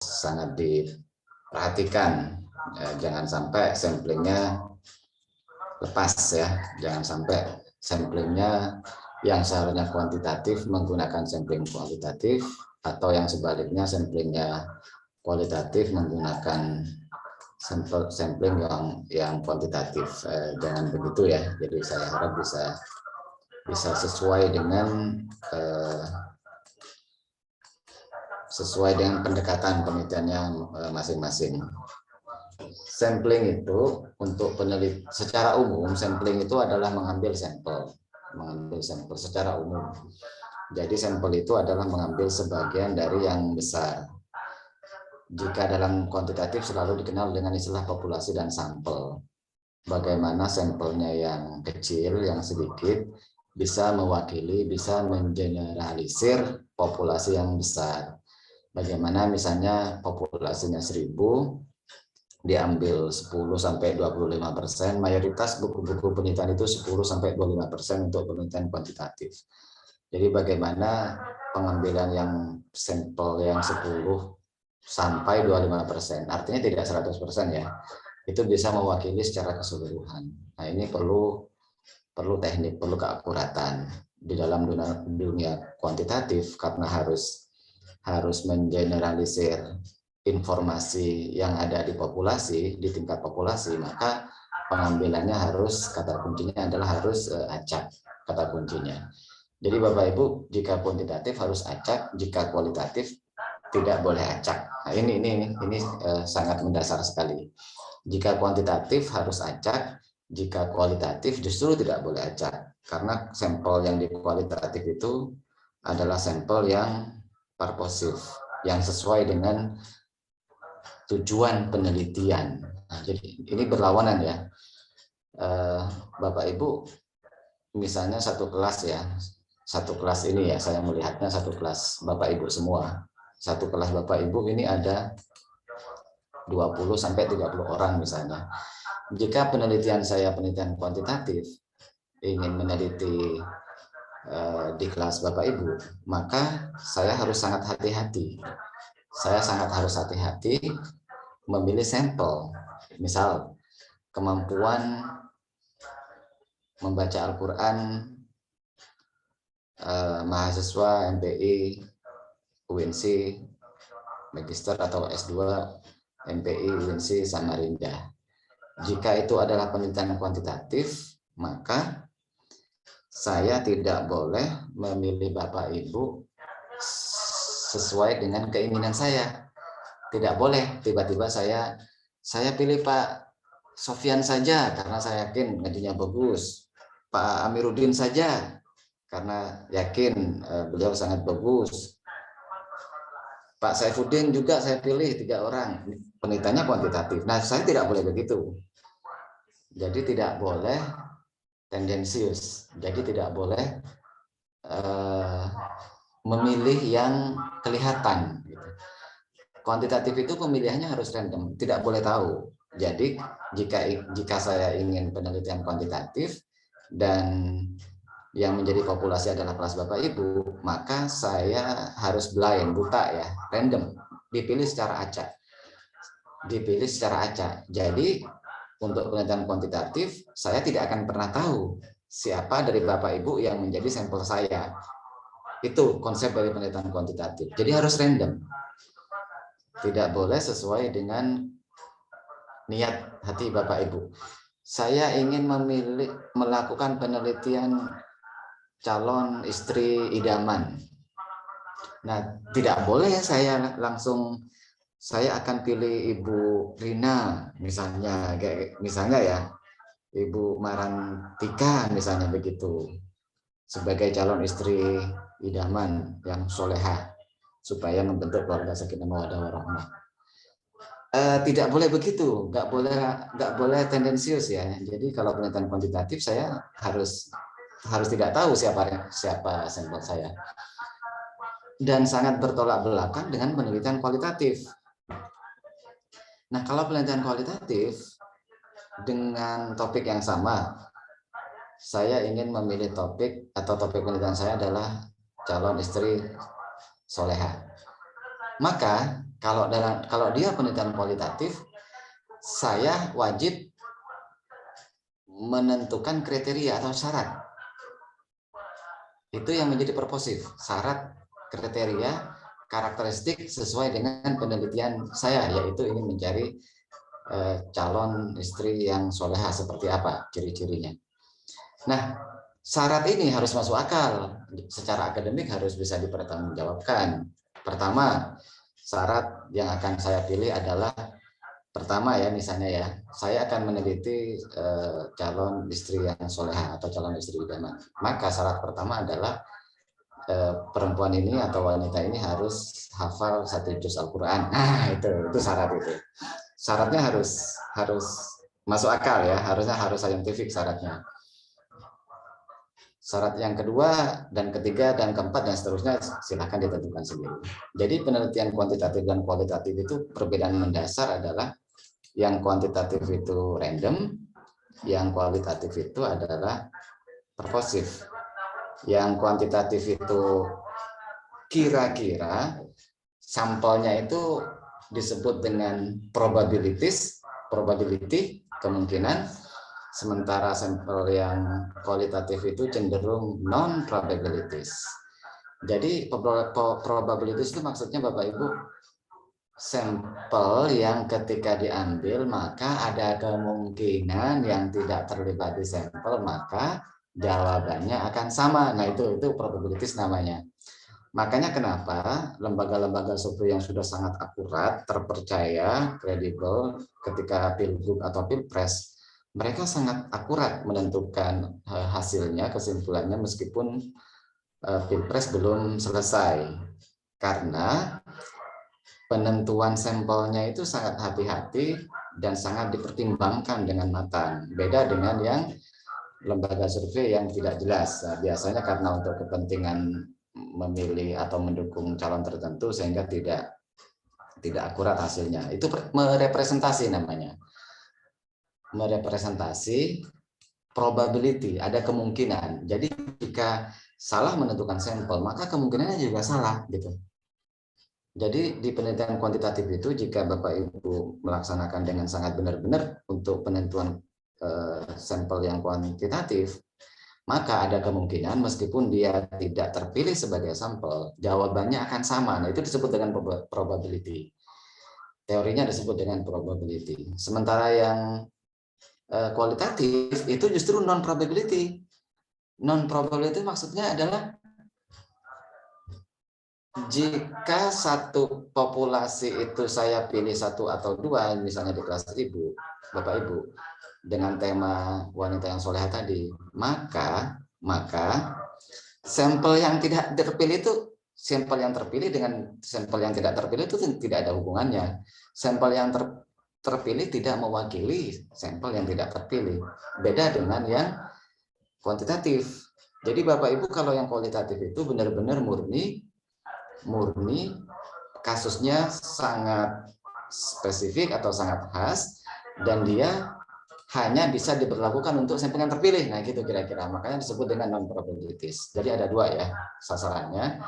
sangat diperhatikan. Jangan sampai samplingnya lepas ya, jangan sampai samplingnya yang seharusnya kuantitatif menggunakan sampling kualitatif, atau yang sebaliknya samplingnya kualitatif menggunakan sampling yang kuantitatif. Jangan begitu ya. Jadi saya harap bisa sesuai dengan pendekatan penelitiannya masing-masing. Sampling itu untuk peneliti secara umum, sampling itu adalah mengambil sampel secara umum. Jadi sampel itu adalah mengambil sebagian dari yang besar. Jika dalam kuantitatif selalu dikenal dengan istilah populasi dan sampel. Bagaimana sampelnya yang kecil, yang sedikit, bisa mewakili, bisa mengeneralisir populasi yang besar. Bagaimana misalnya populasinya 1000, diambil 10-25%, mayoritas buku-buku penelitian itu 10-25% untuk penelitian kuantitatif. Jadi bagaimana pengambilan yang sampel yang 10-25%, artinya tidak 100% ya, itu bisa mewakili secara keseluruhan. Nah ini perlu teknik, perlu keakuratan di dalam dunia kuantitatif, karena harus mengeneralisir informasi yang ada di populasi, di tingkat populasi, maka pengambilannya harus, kata kuncinya adalah harus acak, kata kuncinya. Jadi Bapak Ibu, jika kuantitatif harus acak, jika kualitatif tidak boleh acak. Nah, ini sangat mendasar sekali. Jika kuantitatif harus acak, jika kualitatif justru tidak boleh acak, karena sampel yang di kualitatif itu adalah sampel yang purposive, yang sesuai dengan tujuan penelitian. Nah, jadi ini berlawanan ya. Bapak Ibu, misalnya satu kelas ya, satu kelas ini ya, saya melihatnya satu kelas Bapak Ibu semua. Satu kelas Bapak Ibu ini ada 20-30 orang misalnya. Jika penelitian saya penelitian kuantitatif, ingin meneliti di kelas Bapak Ibu, maka saya harus sangat hati-hati. Saya sangat harus hati-hati memilih sampel. Misal, kemampuan membaca Al-Quran mahasiswa MPI, UNC, Magister atau S2 MPI, UNC, Samarinda. Jika itu adalah penelitian kuantitatif, maka saya tidak boleh memilih Bapak Ibu sesuai dengan keinginan saya. Tidak boleh tiba-tiba saya pilih Pak Sofyan saja karena saya yakin ngajinya bagus. Pak Amiruddin saja karena yakin beliau sangat bagus. Pak Saifuddin juga saya pilih 3 orang. Penelitiannya kuantitatif. Nah, saya tidak boleh begitu. Jadi tidak boleh tendensius. Jadi tidak boleh memilih yang kelihatan. Kuantitatif itu pemilihannya harus random, tidak boleh tahu. Jadi jika saya ingin penelitian kuantitatif dan yang menjadi populasi adalah kelas Bapak Ibu, maka saya harus blind, buta ya, random, dipilih secara acak. Jadi untuk penelitian kuantitatif, saya tidak akan pernah tahu siapa dari Bapak Ibu yang menjadi sampel saya. Itu konsep dari penelitian kuantitatif. Jadi harus random. Tidak boleh sesuai dengan niat hati Bapak Ibu. Saya ingin melakukan penelitian calon istri idaman. Nah, tidak boleh saya akan pilih Ibu Rina misalnya ya, Ibu Marantika misalnya begitu sebagai calon istri idaman yang solehah supaya membentuk keluarga sakinah mawaddah warahmah. Tidak boleh begitu, nggak boleh tendensius ya. Jadi kalau penelitian kuantitatif saya harus tidak tahu siapa sampel saya, dan sangat bertolak belakang dengan penelitian kualitatif. Nah, kalau penelitian kualitatif dengan topik yang sama, saya ingin memilih topik penelitian saya adalah calon istri solehah. Maka Kalau dia penelitian kualitatif, saya wajib menentukan kriteria atau syarat. Itu yang menjadi purposive, syarat, kriteria, karakteristik sesuai dengan penelitian saya, yaitu ingin mencari calon istri yang soleha seperti apa ciri-cirinya. Nah, syarat ini harus masuk akal, secara akademik harus bisa dipertanggungjawabkan. Pertama, syarat yang akan saya pilih adalah pertama ya, misalnya ya, saya akan meneliti calon istri yang soleha atau calon istri idaman. Maka syarat pertama adalah perempuan ini atau wanita ini harus hafal 1 juz Al-Quran. Nah, itu syarat itu. Syaratnya harus masuk akal ya, harus saintifik syaratnya. Syarat yang kedua dan ketiga dan keempat dan seterusnya silahkan ditentukan sendiri. Jadi penelitian kuantitatif dan kualitatif itu perbedaan mendasar adalah yang kuantitatif itu random, yang kualitatif itu adalah purposive. Yang kuantitatif itu kira-kira, sampelnya itu disebut dengan probability, kemungkinan, sementara sampel yang kualitatif itu cenderung non-probabilities. Jadi probabilities itu maksudnya Bapak Ibu, sampel yang ketika diambil maka ada kemungkinan yang tidak terlibat di sampel maka jawabannya akan sama. Nah, itu probabilities namanya. Makanya kenapa lembaga-lembaga survei yang sudah sangat akurat, terpercaya, kredibel ketika pilgub atau pilpres, mereka sangat akurat menentukan hasilnya, kesimpulannya meskipun pilpres belum selesai. Karena penentuan sampelnya itu sangat hati-hati dan sangat dipertimbangkan dengan matang. Beda dengan yang lembaga survei yang tidak jelas. Nah, biasanya karena untuk kepentingan memilih atau mendukung calon tertentu sehingga tidak akurat hasilnya. Itu merepresentasi namanya. Merepresentasi probability, ada kemungkinan. Jadi jika salah menentukan sampel, maka kemungkinannya juga salah gitu. Jadi di penelitian kuantitatif itu jika Bapak Ibu melaksanakan dengan sangat benar-benar untuk penentuan sampel yang kuantitatif, maka ada kemungkinan meskipun dia tidak terpilih sebagai sampel, jawabannya akan sama. Nah, itu disebut dengan probability. Teorinya disebut dengan probability. Sementara yang kualitatif itu justru non-probability. Non-probability maksudnya adalah jika satu populasi itu saya pilih 1 atau 2, misalnya di kelas Ibu, Bapak Ibu, dengan tema wanita yang soleha tadi, maka sampel yang tidak terpilih itu, sampel yang terpilih dengan sampel yang tidak terpilih itu tidak ada hubungannya. Sampel yang terpilih tidak mewakili sampel yang tidak terpilih. Beda dengan yang kuantitatif. Jadi Bapak Ibu kalau yang kualitatif itu benar-benar murni kasusnya sangat spesifik atau sangat khas dan dia hanya bisa diberlakukan untuk sampel yang terpilih. Nah, gitu kira-kira. Makanya disebut dengan non-probabilities. Jadi ada 2 ya sasarannya.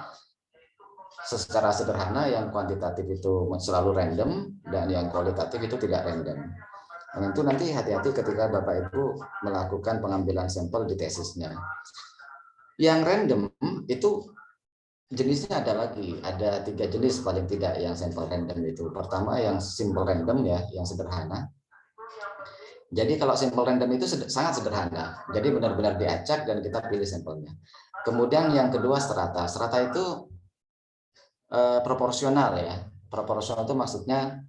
Secara sederhana yang kuantitatif itu selalu random dan yang kualitatif itu tidak random. Dan itu nanti hati-hati ketika Bapak Ibu melakukan pengambilan sampel di tesisnya. Yang random itu jenisnya ada lagi, ada 3 jenis paling tidak yang sampel random itu. Pertama yang simple random ya, yang sederhana. Jadi kalau sampel random itu sangat sederhana. Jadi benar-benar diacak dan kita pilih sampelnya. Kemudian yang kedua strata. Strata itu proporsional ya. Proporsional itu maksudnya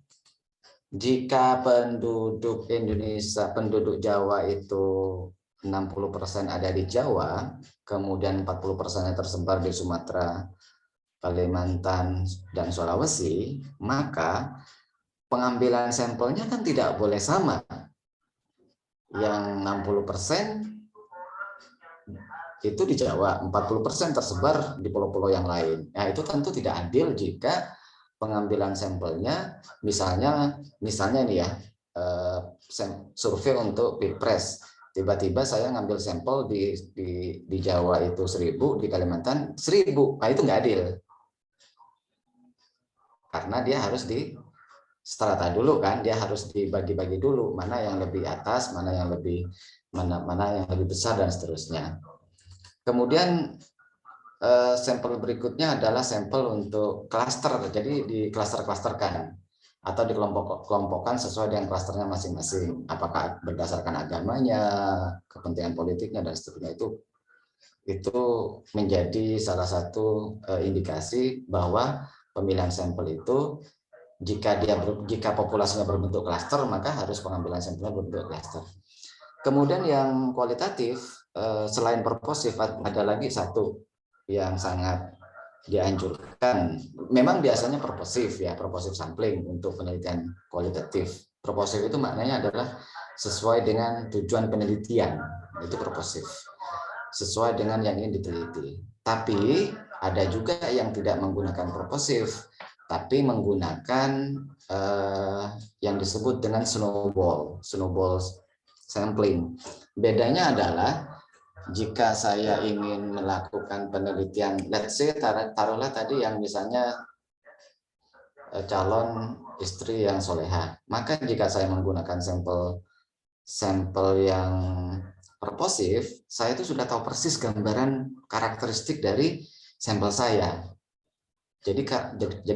jika penduduk Indonesia, penduduk Jawa itu 60% ada di Jawa, kemudian 40% tersebar di Sumatera, Kalimantan, dan Sulawesi, maka pengambilan sampelnya kan tidak boleh sama. Yang 60% itu di Jawa, 40% tersebar di pulau-pulau yang lain. Nah, itu tentu tidak adil jika pengambilan sampelnya, misalnya ini ya, survei untuk Pilpres. Tiba-tiba saya ngambil sampel di Jawa itu 1000, di Kalimantan 1000. Nah, itu nggak adil. karena dia harus di strata dulu kan, dia harus dibagi-bagi dulu mana yang lebih atas, mana yang lebih besar dan seterusnya. Kemudian sampel berikutnya adalah sampel untuk klaster, jadi di klaster-klasterkan atau dikelompokkan sesuai dengan klasternya masing-masing, apakah berdasarkan agamanya, kepentingan politiknya dan seterusnya. Itu menjadi salah satu indikasi bahwa pemilihan sampel itu jika populasinya berbentuk klaster, maka harus pengambilan sampelnya berbentuk klaster. Kemudian yang kualitatif, selain purposive, ada lagi satu yang sangat dianjurkan. Memang biasanya purposive ya, purposive sampling untuk penelitian kualitatif. Purposive itu maknanya adalah sesuai dengan tujuan penelitian, itu purposive. Sesuai dengan yang ingin diteliti. Tapi ada juga yang tidak menggunakan purposive, tapi menggunakan yang disebut dengan snowball sampling. Bedanya adalah jika saya ingin melakukan penelitian, let's say taruhlah tadi yang misalnya calon istri yang soleha, maka jika saya menggunakan sampel yang purposive, saya itu sudah tahu persis gambaran karakteristik dari sampel saya. Jadi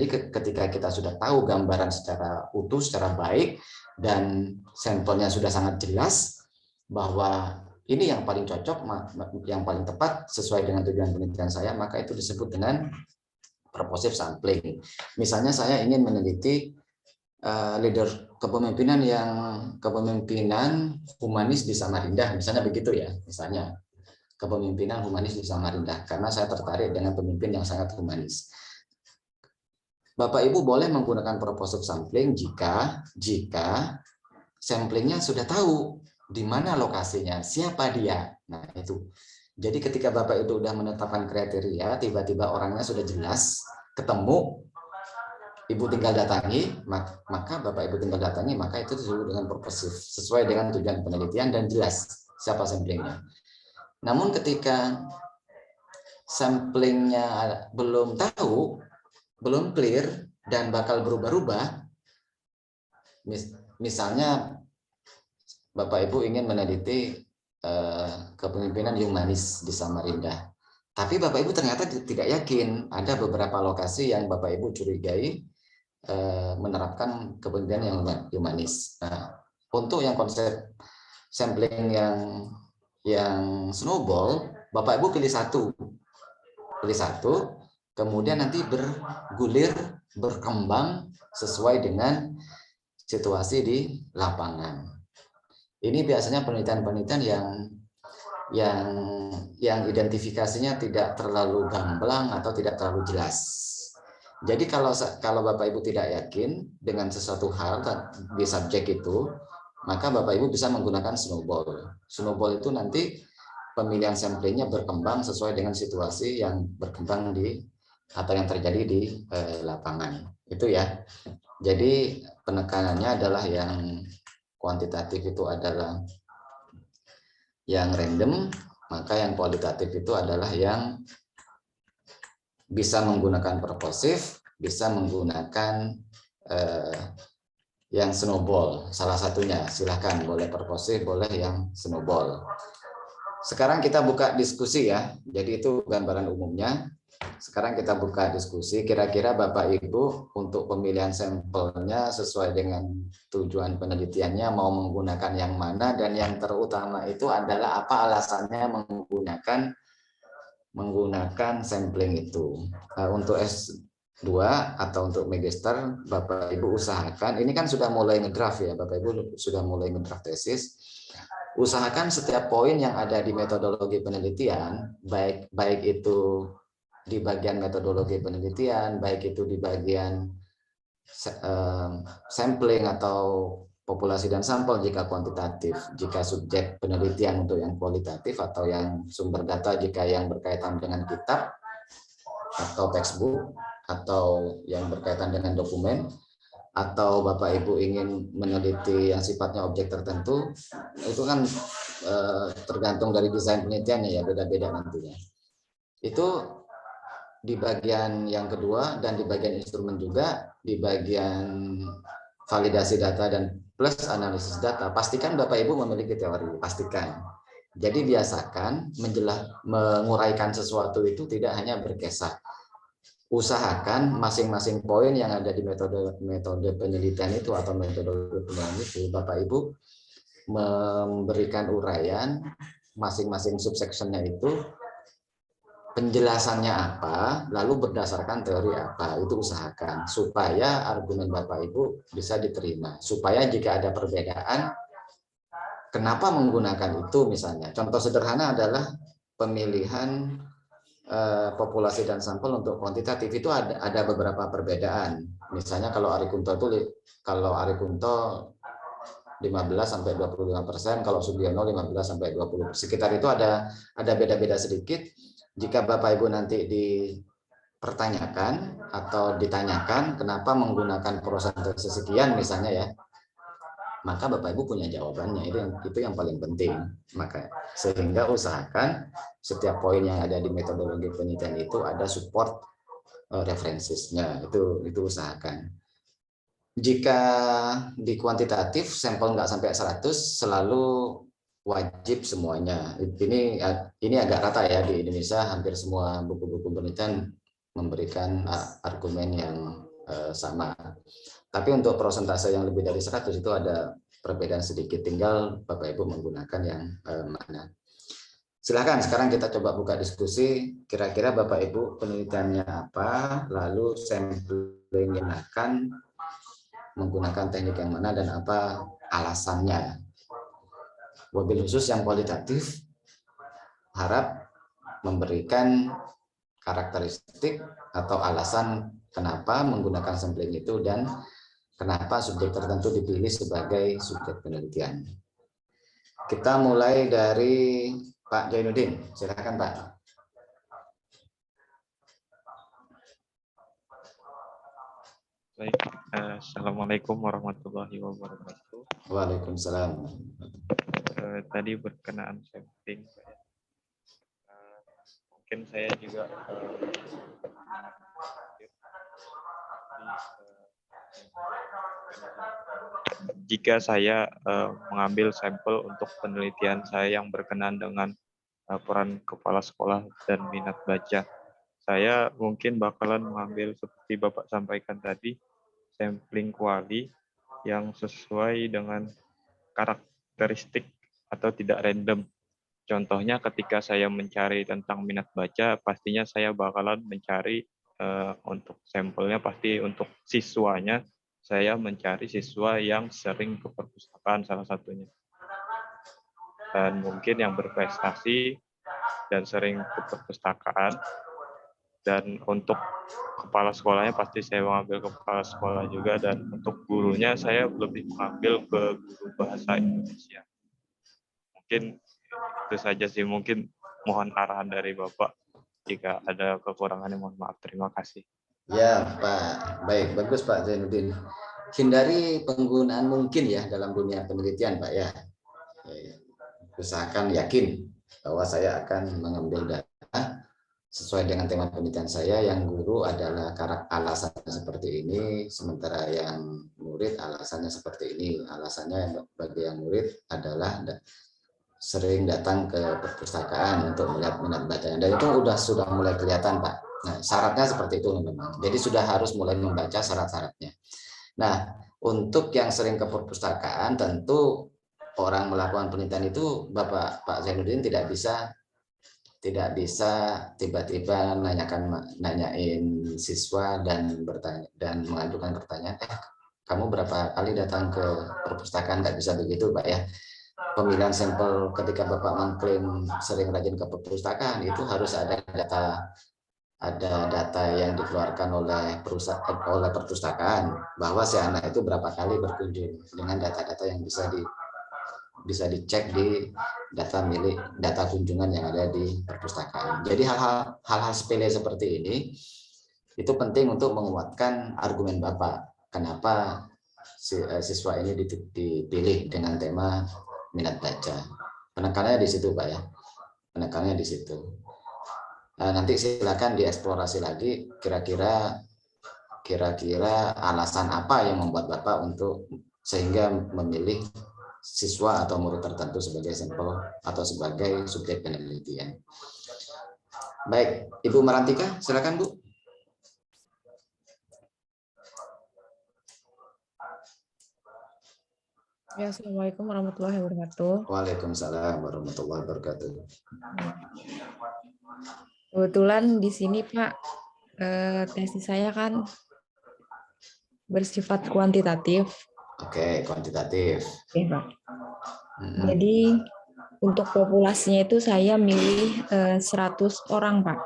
ketika kita sudah tahu gambaran secara utuh, secara baik, dan sampelnya sudah sangat jelas bahwa ini yang paling cocok, yang paling tepat sesuai dengan tujuan penelitian saya, maka itu disebut dengan purposive sampling. Misalnya saya ingin meneliti leader kepemimpinan humanis di Samarinda, misalnya begitu ya, misalnya kepemimpinan humanis di Samarinda, karena saya tertarik dengan pemimpin yang sangat humanis. Bapak Ibu boleh menggunakan purposive sampling jika samplingnya sudah tahu di mana lokasinya, siapa dia. Nah, itu. Jadi ketika Bapak Ibu sudah menetapkan kriteria, tiba-tiba orangnya sudah jelas, ketemu, Ibu tinggal datangi, maka Bapak Ibu tinggal datangi, maka itu disebut dengan purposive, sesuai dengan tujuan penelitian dan jelas siapa samplingnya. Namun ketika samplingnya belum tahu, belum clear, dan bakal berubah-ubah, misalnya Bapak Ibu ingin meneliti kepemimpinan humanis di Samarinda, tapi Bapak Ibu ternyata tidak yakin, ada beberapa lokasi yang Bapak Ibu curigai menerapkan kepemimpinan yang humanis. Nah, untuk yang konsep sampling yang snowball, Bapak Ibu pilih satu, kemudian nanti bergulir, berkembang sesuai dengan situasi di lapangan. Ini biasanya penelitian-penelitian yang identifikasinya tidak terlalu gamblang atau tidak terlalu jelas. Jadi kalau Bapak Ibu tidak yakin dengan sesuatu hal di subjek itu, maka Bapak Ibu bisa menggunakan snowball. Snowball itu nanti pemilihan samplingnya berkembang sesuai dengan situasi yang berkembang atau yang terjadi di lapangan. Itu ya. Jadi penekanannya adalah yang kuantitatif itu adalah yang random, maka yang kualitatif itu adalah yang bisa menggunakan purposive, bisa menggunakan yang snowball. Salah satunya, silahkan, boleh purposive, boleh yang snowball. Sekarang kita buka diskusi ya, jadi itu gambaran umumnya. Sekarang kita buka diskusi, kira-kira Bapak Ibu untuk pemilihan sampelnya sesuai dengan tujuan penelitiannya mau menggunakan yang mana, dan yang terutama itu adalah apa alasannya menggunakan sampling itu. Untuk S2 atau untuk magister, Bapak Ibu usahakan, ini kan sudah mulai ngedraft ya, Bapak Ibu sudah mulai ngedraft tesis, usahakan setiap poin yang ada di metodologi penelitian, baik itu di bagian metodologi penelitian, baik itu di bagian sampling atau populasi dan sampel jika kuantitatif, jika subjek penelitian untuk yang kualitatif, atau yang sumber data jika yang berkaitan dengan kitab atau textbook, atau yang berkaitan dengan dokumen, atau Bapak Ibu ingin meneliti yang sifatnya objek tertentu, itu kan tergantung dari desain penelitiannya ya, beda-beda nantinya. Itu di bagian yang kedua, dan di bagian instrumen juga di bagian validasi data dan plus analisis data, pastikan Bapak Ibu memiliki teori, pastikan. Jadi biasakan menguraikan sesuatu itu tidak hanya berkesah. Usahakan masing-masing poin yang ada di metode penelitian itu atau metode penelitian itu, Bapak Ibu memberikan uraian masing-masing subsectionnya itu, penjelasannya apa, lalu berdasarkan teori apa, itu usahakan supaya argumen Bapak Ibu bisa diterima. Supaya jika ada perbedaan, kenapa menggunakan itu misalnya. Contoh sederhana adalah pemilihan populasi dan sampel untuk kuantitatif itu ada beberapa perbedaan. Misalnya kalau Ari Kunto 15 sampai 25%, kalau Sugiono 15 sampai 20%. Sekitar itu ada beda-beda sedikit. Jika Bapak Ibu nanti dipertanyakan atau ditanyakan kenapa menggunakan prosentase sekian misalnya ya, maka Bapak Ibu punya jawabannya. Itu yang paling penting. Maka sehingga usahakan setiap poin yang ada di metodologi penelitian itu ada support referensinya. Itu usahakan. Jika di kuantitatif sampel nggak sampai 100 selalu wajib semuanya. Ini agak rata ya di Indonesia, hampir semua buku-buku penelitian memberikan argumen yang sama. Tapi untuk persentase yang lebih dari 100 itu ada perbedaan sedikit, tinggal Bapak Ibu menggunakan yang mana. Silahkan sekarang kita coba buka diskusi, kira-kira Bapak Ibu penelitiannya apa, lalu sampling yang akan menggunakan teknik yang mana dan apa alasannya. Wabil khusus yang kualitatif harap memberikan karakteristik atau alasan kenapa menggunakan sampling itu dan kenapa subjek tertentu dipilih sebagai subjek penelitian. Kita mulai dari Pak Jainuddin. Silakan Pak. Baik, Assalamualaikum warahmatullahi wabarakatuh. Waalaikumsalam. Tadi berkenaan sampling, mungkin saya juga jika saya mengambil sampel untuk penelitian saya yang berkenaan dengan peran kepala sekolah dan minat baca, saya mungkin bakalan mengambil seperti Bapak sampaikan tadi, sampling kuali yang sesuai dengan karakteristik atau tidak random. Contohnya ketika saya mencari tentang minat baca, pastinya saya bakalan mencari untuk sampelnya pasti untuk siswanya, saya mencari siswa yang sering ke perpustakaan salah satunya. Dan mungkin yang berprestasi dan sering ke perpustakaan. Dan untuk kepala sekolahnya pasti saya mengambil kepala sekolah juga, dan untuk gurunya saya lebih mengambil ke guru bahasa Indonesia. Mungkin itu saja sih, mungkin mohon arahan dari Bapak. Jika ada kekurangannya mohon maaf. Terima kasih. Ya Pak, baik, bagus Pak Zainuddin. Hindari penggunaan mungkin ya dalam dunia penelitian Pak ya. Usahakan yakin bahwa saya akan mengambil data sesuai dengan tema penelitian saya, yang guru adalah alasannya seperti ini, sementara yang murid alasannya seperti ini. Alasannya bagi yang murid adalah sering datang ke perpustakaan untuk melihat minat bacanya, dan itu sudah mulai kelihatan Pak. Nah, syaratnya seperti itu memang. Jadi sudah harus mulai membaca syarat-syaratnya. Nah, untuk yang sering ke perpustakaan, tentu orang melakukan penelitian itu Pak Zainuddin tidak bisa tiba-tiba nanyain siswa dan bertanya dan mengajukan pertanyaan, kamu berapa kali datang ke perpustakaan? Nggak bisa begitu Pak ya. Pemilihan sampel ketika Bapak mengklaim sering rajin ke perpustakaan itu harus ada data yang dikeluarkan oleh perpustakaan bahwa si anak itu berapa kali berkunjung, dengan data-data yang bisa dicek di data kunjungan yang ada di perpustakaan. Jadi hal-hal sepele seperti ini itu penting untuk menguatkan argumen Bapak kenapa siswa ini dipilih dengan tema minat baca. Penekanannya di situ Pak ya. Penekanannya di situ. Nanti silakan dieksplorasi lagi kira-kira kira-kira alasan apa yang membuat Bapak untuk sehingga memilih siswa atau murid tertentu sebagai sampel atau sebagai subjek penelitian. Baik, Ibu Marantika, silakan Bu. Ya, Assalamualaikum warahmatullahi wabarakatuh. Waalaikumsalam warahmatullahi wabarakatuh. Kebetulan di sini Pak, tesis saya kan bersifat kuantitatif. Oke, kuantitatif. Oke, Pak. Jadi untuk populasinya itu saya milih 100 orang, Pak.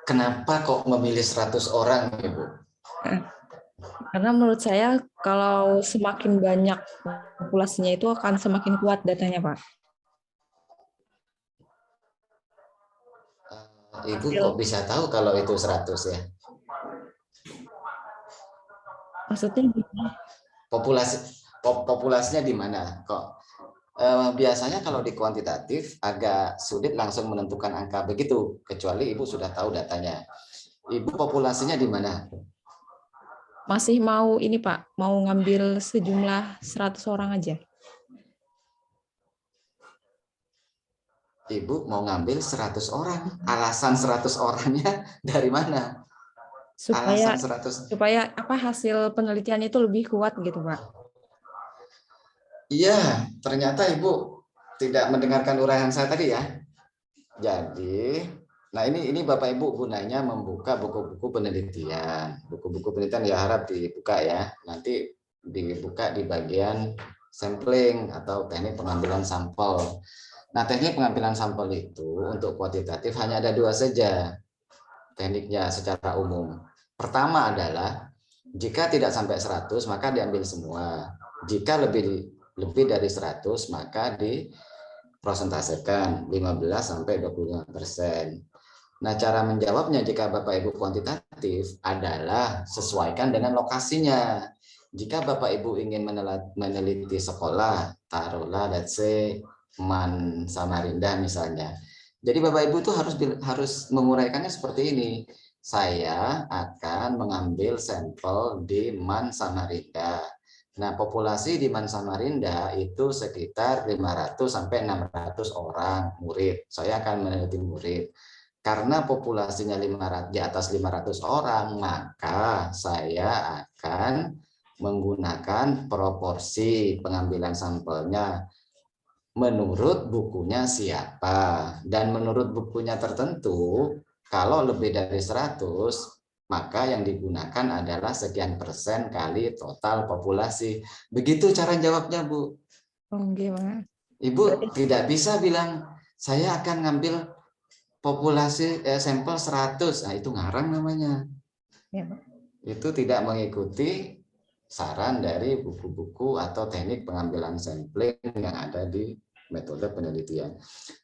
Kenapa kok memilih 100 orang, Ibu? Karena menurut saya kalau semakin banyak populasinya itu akan semakin kuat datanya, Pak. Ibu kok bisa tahu kalau itu 100 ya? Maksudnya gimana? Populasinya di mana? Kok biasanya kalau di kuantitatif agak sulit langsung menentukan angka begitu, kecuali Ibu sudah tahu datanya. Ibu populasinya di mana? Masih mau ini Pak, mau ngambil sejumlah 100 orang aja. Ibu mau ngambil 100 orang. Alasan 100 orangnya dari mana? Supaya Alasan 100. apa hasil penelitian itu lebih kuat gitu, Pak. Iya, ternyata Ibu tidak mendengarkan uraian saya tadi ya. Jadi, nah ini Bapak Ibu gunanya membuka buku-buku penelitian. Buku-buku penelitian ya harap dibuka ya. Nanti dibuka di bagian sampling atau teknik pengambilan sampel. Nah, teknik pengambilan sampel itu untuk kuantitatif hanya ada 2 saja tekniknya secara umum. Pertama adalah jika tidak sampai 100 maka diambil semua. Jika lebih dari 100 maka diprosentasekan 15 sampai 25%. Nah, cara menjawabnya jika Bapak Ibu kuantitatif adalah sesuaikan dengan lokasinya. Jika Bapak Ibu ingin meneliti sekolah, taruhlah let's say Man Samarinda misalnya. Jadi Bapak Ibu itu harus menguraikannya seperti ini. Saya akan mengambil sampel di Man Samarinda. Nah, populasi di Man Samarinda itu sekitar 500 sampai 600 orang murid. Saya akan meneliti murid. Karena populasinya 500, di atas 500 orang, maka saya akan menggunakan proporsi pengambilan sampelnya menurut bukunya siapa. Dan menurut bukunya tertentu, kalau lebih dari 100, maka yang digunakan adalah sekian persen kali total populasi. Begitu cara jawabnya, Bu. Oh, gimana? Ibu tidak bisa bilang, saya akan ngambil populasi sampel 100. Nah, itu ngarang namanya. Ya, Pak. Itu tidak mengikuti saran dari buku-buku atau teknik pengambilan sampling yang ada di metode penelitian.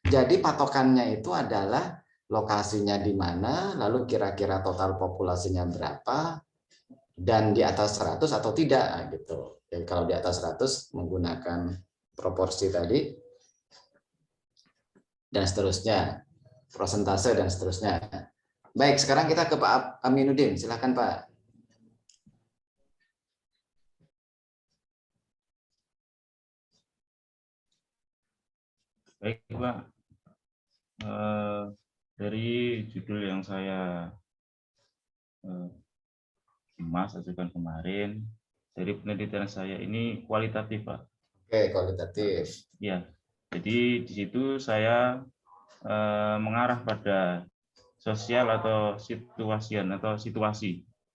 Jadi patokannya itu adalah lokasinya di mana, lalu kira-kira total populasinya berapa, dan di atas 100 atau tidak gitu. Jadi kalau di atas 100 menggunakan proporsi tadi dan seterusnya, prosentase dan seterusnya. Baik, sekarang kita ke Pak Aminuddin. Silakan Pak. Baik, Pak. Dari judul yang saya ajukan kemarin, dari penelitian saya ini kualitatif, Pak. Oke, kualitatif. Ya, jadi di situ saya mengarah pada sosial atau situasi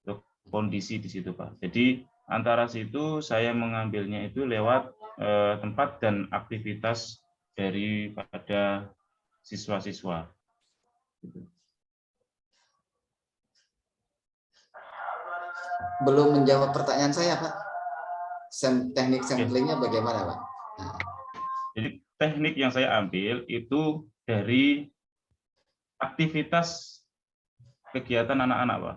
untuk kondisi di situ, Pak. Jadi antara situ saya mengambilnya itu lewat tempat dan aktivitas daripada siswa-siswa. Belum menjawab pertanyaan saya, Pak. Teknik samplingnya bagaimana, Pak? Nah. Jadi teknik yang saya ambil itu dari aktivitas kegiatan anak-anak, Pak.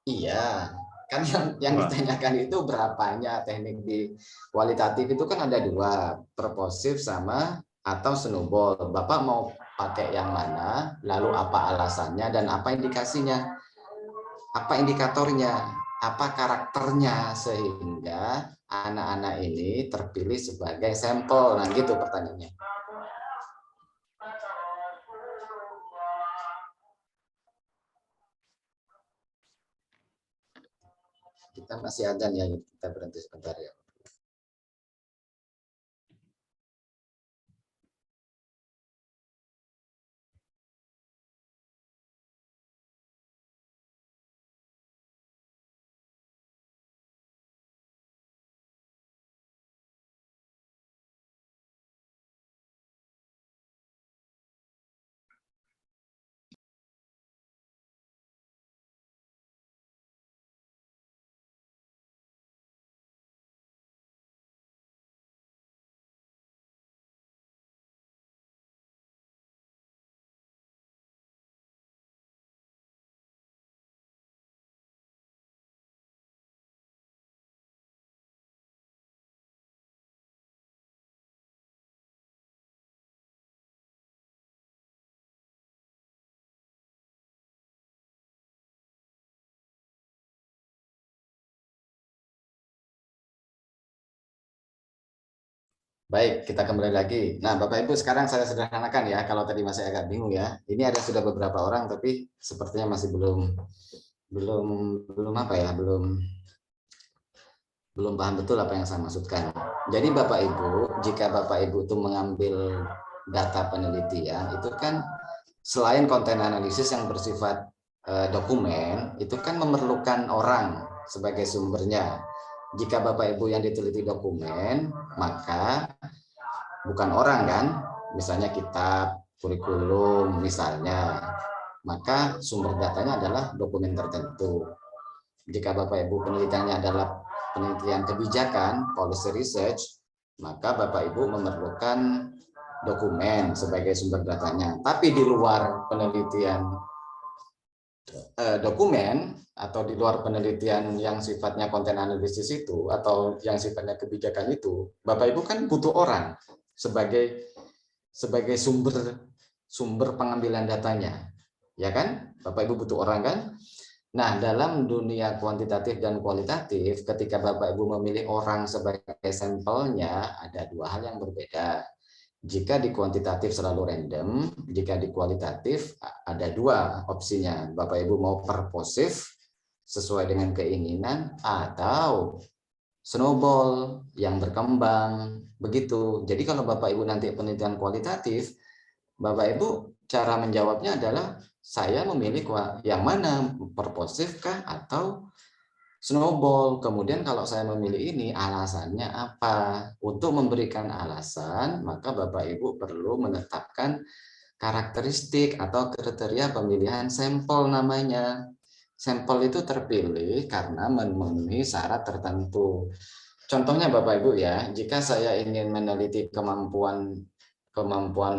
Iya, kan yang ditanyakan itu berapanya teknik di kualitatif itu kan ada 2, proposif sama atau snowball. Bapak mau pakai yang mana, lalu apa alasannya dan apa indikasinya, apa indikatornya, apa karakternya sehingga anak-anak ini terpilih sebagai sampel. Nah, gitu pertanyaannya. Kita masih ada ya, kita berhenti sebentar ya. Baik, kita kembali lagi. Nah, Bapak Ibu, sekarang saya sederhanakan ya. Kalau tadi masih agak bingung ya. Ini ada sudah beberapa orang, tapi sepertinya masih belum apa ya, belum paham betul apa yang saya maksudkan. Jadi Bapak Ibu, jika Bapak Ibu itu mengambil data penelitian, itu kan selain konten analisis yang bersifat dokumen, itu kan memerlukan orang sebagai sumbernya. Jika Bapak Ibu yang diteliti dokumen, maka bukan orang kan, misalnya kitab, kurikulum misalnya, maka sumber datanya adalah dokumen tertentu. Jika Bapak Ibu penelitiannya adalah penelitian kebijakan, policy research, maka Bapak Ibu memerlukan dokumen sebagai sumber datanya. Tapi di luar penelitian dokumen atau di luar penelitian yang sifatnya konten analisis itu atau yang sifatnya kebijakan itu, Bapak Ibu kan butuh orang sebagai sumber pengambilan datanya, ya kan? Bapak Ibu butuh orang kan? Nah, dalam dunia kuantitatif dan kualitatif, ketika Bapak Ibu memilih orang sebagai sampelnya, ada dua hal yang berbeda. Jika di kuantitatif selalu random, jika di kualitatif ada dua opsinya. Bapak Ibu mau purposive sesuai dengan keinginan atau snowball yang berkembang begitu. Jadi kalau Bapak Ibu nanti penelitian kualitatif, Bapak Ibu cara menjawabnya adalah saya memilih yang mana, purposive kah atau snowball. Kemudian kalau saya memilih ini, alasannya apa? Untuk memberikan alasan, maka Bapak Ibu perlu menetapkan karakteristik atau kriteria pemilihan sampel namanya. Sampel itu terpilih karena memenuhi syarat tertentu. Contohnya Bapak Ibu ya, jika saya ingin meneliti kemampuan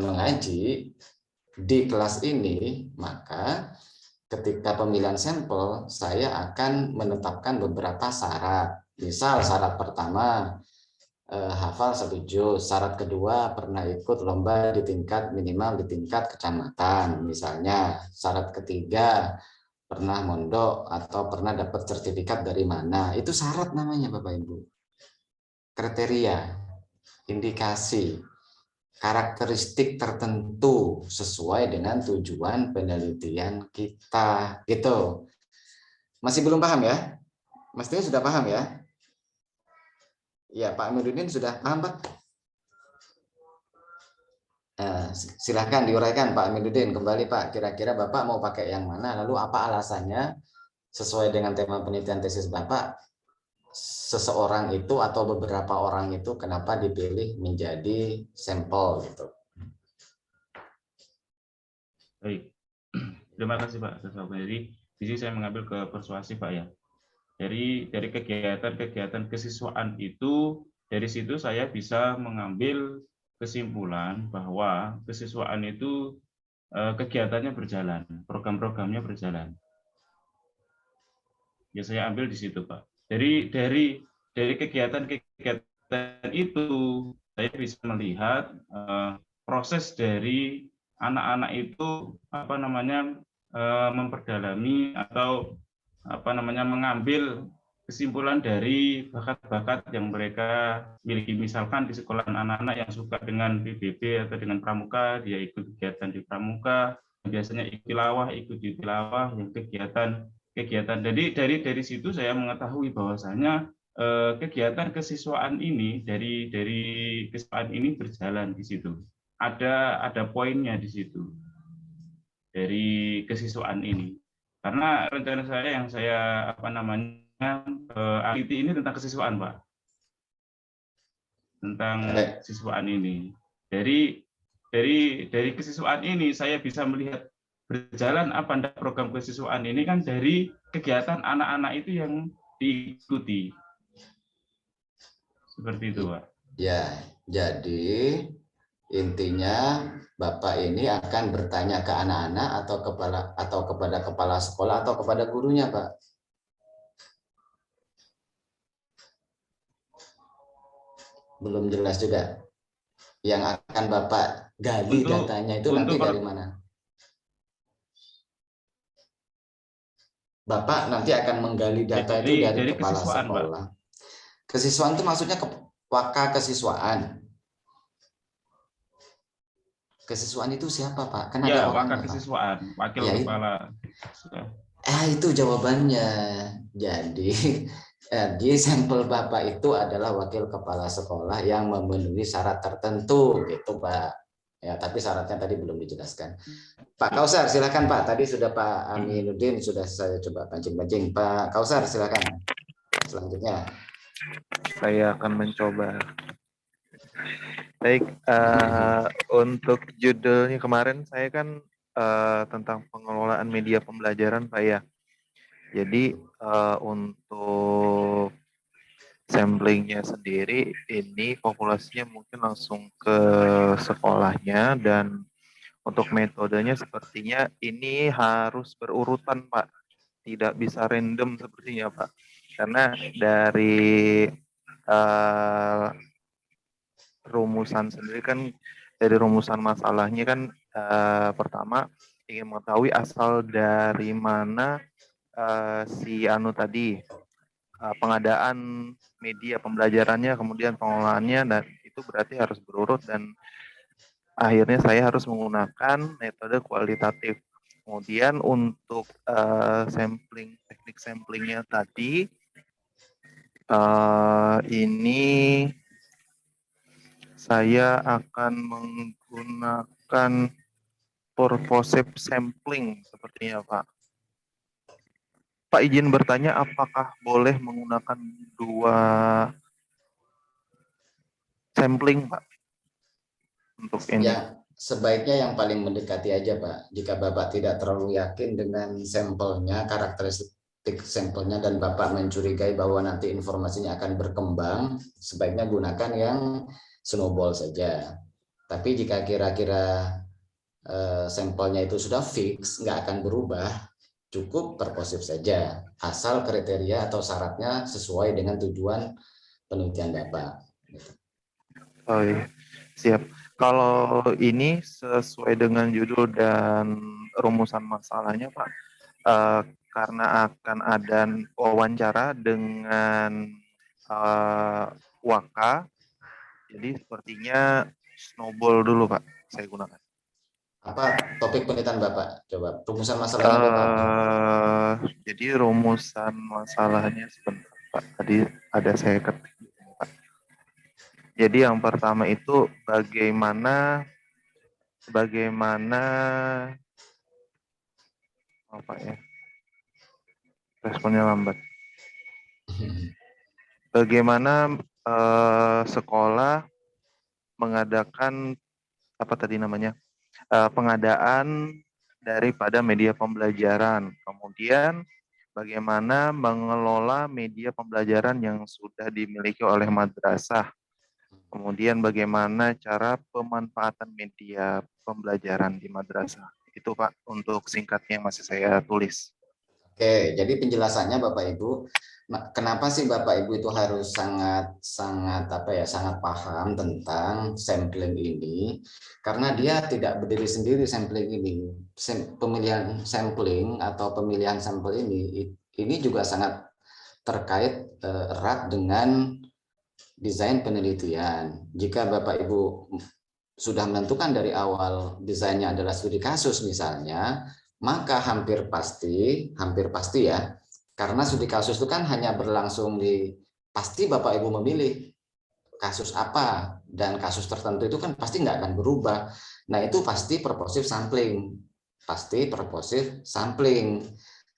mengaji di kelas ini, maka ketika pemilihan sampel, saya akan menetapkan beberapa syarat. Misal syarat pertama, hafal 1 juz. Syarat kedua, pernah ikut lomba di tingkat minimal di tingkat kecamatan. Misalnya, syarat ketiga, pernah mondok atau pernah dapat sertifikat dari mana. Itu syarat namanya Bapak Ibu. Kriteria, indikasi, karakteristik tertentu sesuai dengan tujuan penelitian kita gitu. Masih belum paham ya? Mestinya sudah paham ya? Ya, Pak Amiruddin sudah paham, Pak? Silahkan diuraikan Pak Amiruddin kembali Pak. Kira-kira Bapak mau pakai yang mana? Lalu apa alasannya sesuai dengan tema penelitian tesis Bapak? Seseorang itu atau beberapa orang itu kenapa dipilih menjadi sampel gitu? Baik, terima kasih Pak atas waktunya. Jadi di sini saya mengambil ke persuasi Pak ya. Dari kegiatan-kegiatan kesiswaan itu, dari situ saya bisa mengambil kesimpulan bahwa kesiswaan itu kegiatannya berjalan, program-programnya berjalan. Ya saya ambil di situ Pak. Dari kegiatan-kegiatan itu saya bisa melihat proses dari anak-anak itu memperdalami atau mengambil kesimpulan dari bakat-bakat yang mereka miliki. Misalkan di sekolah anak-anak yang suka dengan PBB atau dengan pramuka, dia ikut kegiatan di pramuka, biasanya ikut tilawah, yang kegiatan. Jadi dari situ saya mengetahui bahwasanya kegiatan kesiswaan ini dari kesiswaan ini berjalan di situ. Ada poinnya di situ dari kesiswaan ini. Karena rencana saya yang saya IT ini tentang kesiswaan, Pak. Tentang kesiswaan ini. Dari kesiswaan ini saya bisa melihat berjalan apa program kesiswaan ini kan dari kegiatan anak-anak itu yang diikuti. Seperti itu, Pak. Ya, jadi intinya Bapak ini akan bertanya ke anak-anak atau kepada kepala sekolah atau kepada gurunya, Pak. Belum jelas juga. Yang akan Bapak gali datanya itu nanti dari mana? Bapak nanti akan menggali data itu dari kepala sekolah. Kesiswaan itu maksudnya waka kesiswaan. Kesiswaan itu siapa, Pak? Kan ada orangnya, Waka kesiswaan, wakil kepala. Itu jawabannya. Jadi di sampel Bapak itu adalah wakil kepala sekolah yang memenuhi syarat tertentu, gitu, Pak. Ya, tapi syaratnya tadi belum dijelaskan. Pak Kausar, silakan, Pak. Tadi sudah Pak Aminuddin sudah saya coba pancing-pancing. Pak Kausar, silakan. Selanjutnya. Saya akan mencoba. Baik, untuk judulnya kemarin saya kan tentang pengelolaan media pembelajaran, Pak ya. Jadi untuk samplingnya sendiri ini populasinya mungkin langsung ke sekolahnya, dan untuk metodenya sepertinya ini harus berurutan, Pak. Tidak bisa random sepertinya, Pak. Karena dari rumusan sendiri kan, dari rumusan masalahnya kan pertama ingin mengetahui asal dari mana si tadi pengadaan media pembelajarannya, kemudian pengolahannya, dan itu berarti harus berurut, dan akhirnya saya harus menggunakan metode kualitatif. Kemudian untuk teknik samplingnya tadi ini saya akan menggunakan purposive sampling sepertinya, Pak. Pak, izin bertanya, apakah boleh menggunakan 2 sampling, Pak, untuk ini? Ya, sebaiknya yang paling mendekati aja, Pak. Jika Bapak tidak terlalu yakin dengan sampelnya, karakteristik sampelnya, dan Bapak mencurigai bahwa nanti informasinya akan berkembang, sebaiknya gunakan yang snowball saja. Tapi jika kira-kira sampelnya itu sudah fix, nggak akan berubah, cukup purposive saja, asal kriteria atau syaratnya sesuai dengan tujuan penelitian Bapak. Oh iya, siap. Kalau ini sesuai dengan judul dan rumusan masalahnya, Pak, karena akan ada wawancara dengan Waka, jadi sepertinya snowball dulu, Pak, saya gunakan. Apa topik penelitian Bapak? Coba rumusan masalahnya Bapak. Jadi rumusan masalahnya sebentar, Pak. Tadi ada saya ketik, Pak. Jadi yang pertama itu bagaimana apa ya? Responnya lambat. Bagaimana sekolah mengadakan apa tadi namanya? Pengadaan daripada media pembelajaran. Kemudian bagaimana mengelola media pembelajaran yang sudah dimiliki oleh madrasah. Kemudian bagaimana cara pemanfaatan media pembelajaran di madrasah. Itu, Pak, untuk singkatnya yang masih saya tulis. Oke, jadi penjelasannya Bapak Ibu, Kenapa sih Bapak Ibu itu harus sangat paham tentang sampling ini? Karena dia tidak berdiri sendiri sampling ini. Pemilihan sampling atau pemilihan sampel ini juga sangat terkait erat dengan desain penelitian. Jika Bapak Ibu sudah menentukan dari awal desainnya adalah studi kasus misalnya, maka hampir pasti ya, karena studi kasus itu kan hanya berlangsung pasti Bapak Ibu memilih kasus apa, dan kasus tertentu itu kan pasti nggak akan berubah. Nah itu pasti purposive sampling.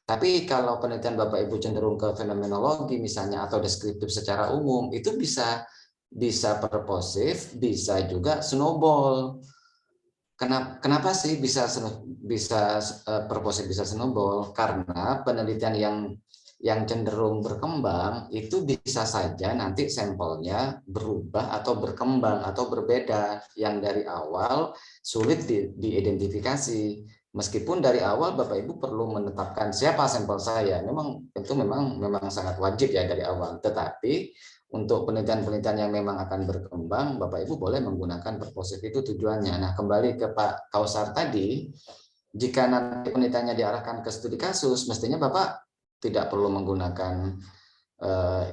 Tapi kalau penelitian Bapak Ibu cenderung ke fenomenologi misalnya atau deskriptif secara umum, itu bisa purposive, bisa juga snowball. Kenapa sih bisa purposive, bisa snowball? Karena penelitian yang cenderung berkembang itu bisa saja nanti sampelnya berubah atau berkembang atau berbeda, yang dari awal sulit diidentifikasi. Meskipun dari awal Bapak Ibu perlu menetapkan siapa sampel saya, memang sangat wajib ya dari awal. Tetapi untuk penelitian-penelitian yang memang akan berkembang, Bapak Ibu boleh menggunakan purposive, itu tujuannya. Nah, kembali ke Pak Kausar tadi, jika nanti penelitiannya diarahkan ke studi kasus, mestinya Bapak tidak perlu menggunakan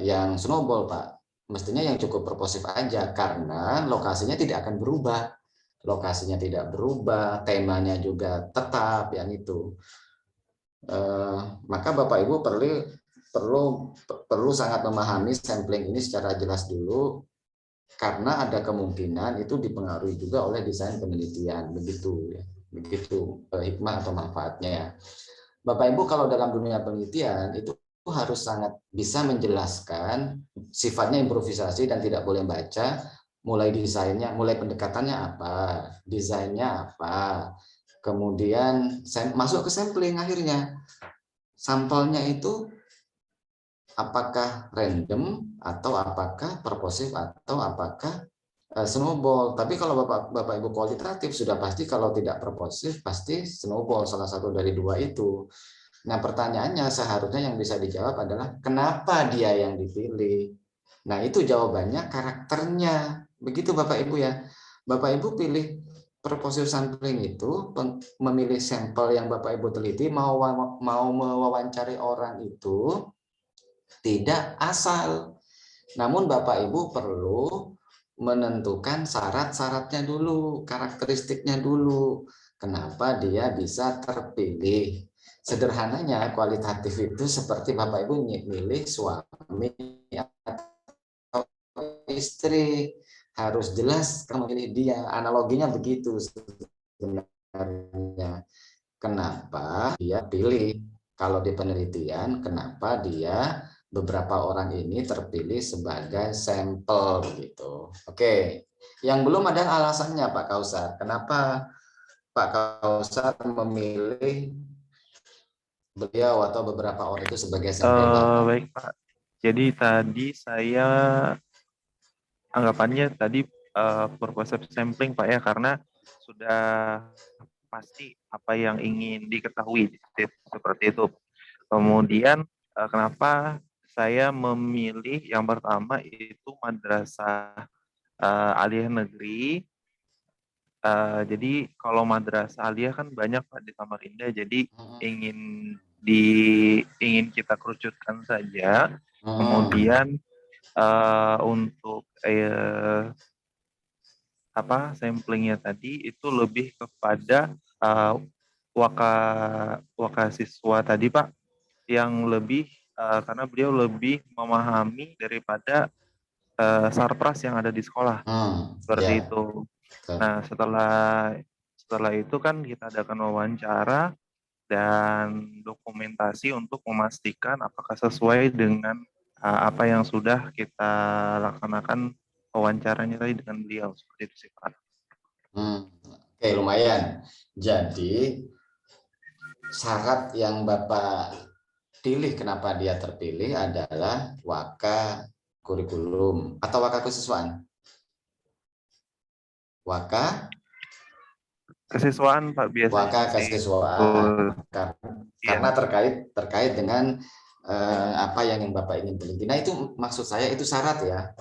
yang snowball, Pak. Mestinya yang cukup purposive aja, karena lokasinya tidak akan berubah. Temanya juga tetap yang itu. Maka Bapak Ibu perlu sangat memahami sampling ini secara jelas dulu, karena ada kemungkinan itu dipengaruhi juga oleh desain penelitian, begitu hikmah atau manfaatnya. Bapak Ibu kalau dalam dunia penelitian itu harus sangat bisa menjelaskan, sifatnya improvisasi dan tidak boleh baca, mulai desainnya, mulai pendekatannya apa, desainnya apa, kemudian masuk ke sampling, akhirnya sampelnya itu apakah random atau apakah purposive atau apakah snowball. Tapi kalau Bapak Ibu kualitatif sudah pasti kalau tidak purposive pasti snowball, salah satu dari dua itu. Nah, pertanyaannya seharusnya yang bisa dijawab adalah kenapa dia yang dipilih. Nah, itu jawabannya karakternya. Begitu Bapak Ibu ya. Bapak Ibu pilih purposive sampling itu, memilih sampel yang Bapak Ibu teliti, mau mewawancari orang itu tidak asal. Namun Bapak Ibu perlu menentukan syarat-syaratnya dulu, karakteristiknya dulu. Kenapa dia bisa terpilih? Sederhananya kualitatif itu seperti Bapak Ibu milih suami atau istri. Harus jelas kamu milih dia. Analoginya begitu sebenarnya. Kenapa dia pilih? Kalau di penelitian, kenapa dia beberapa orang ini terpilih sebagai sampel gitu. Oke, yang belum ada alasannya Pak Kausar. Kenapa Pak Kausar memilih beliau atau beberapa orang itu sebagai sampel? Baik Pak. Jadi tadi saya anggapannya tadi purposive sampling Pak ya, karena sudah pasti apa yang ingin diketahui seperti itu. Kemudian kenapa saya memilih yang pertama itu madrasah aliyah negeri. Jadi kalau madrasah aliyah kan banyak Pak di Samarinda, jadi ingin kita kerucutkan saja. Kemudian untuk samplingnya tadi itu lebih kepada waka siswa tadi Pak, yang lebih karena beliau lebih memahami daripada sarpras yang ada di sekolah, seperti itu. Nah setelah itu kan kita adakan wawancara dan dokumentasi untuk memastikan apakah sesuai dengan apa yang sudah kita laksanakan wawancaranya tadi dengan beliau, seperti itu sih Pak. Oke, lumayan. Jadi syarat yang Bapak pilih kenapa dia terpilih adalah waka kurikulum atau waka kesiswaan. Waka kesiswaan Pak biasanya. Waka kesiswaan karena terkait dengan apa yang Bapak ingin teliti. Nah, itu maksud saya itu syarat ya.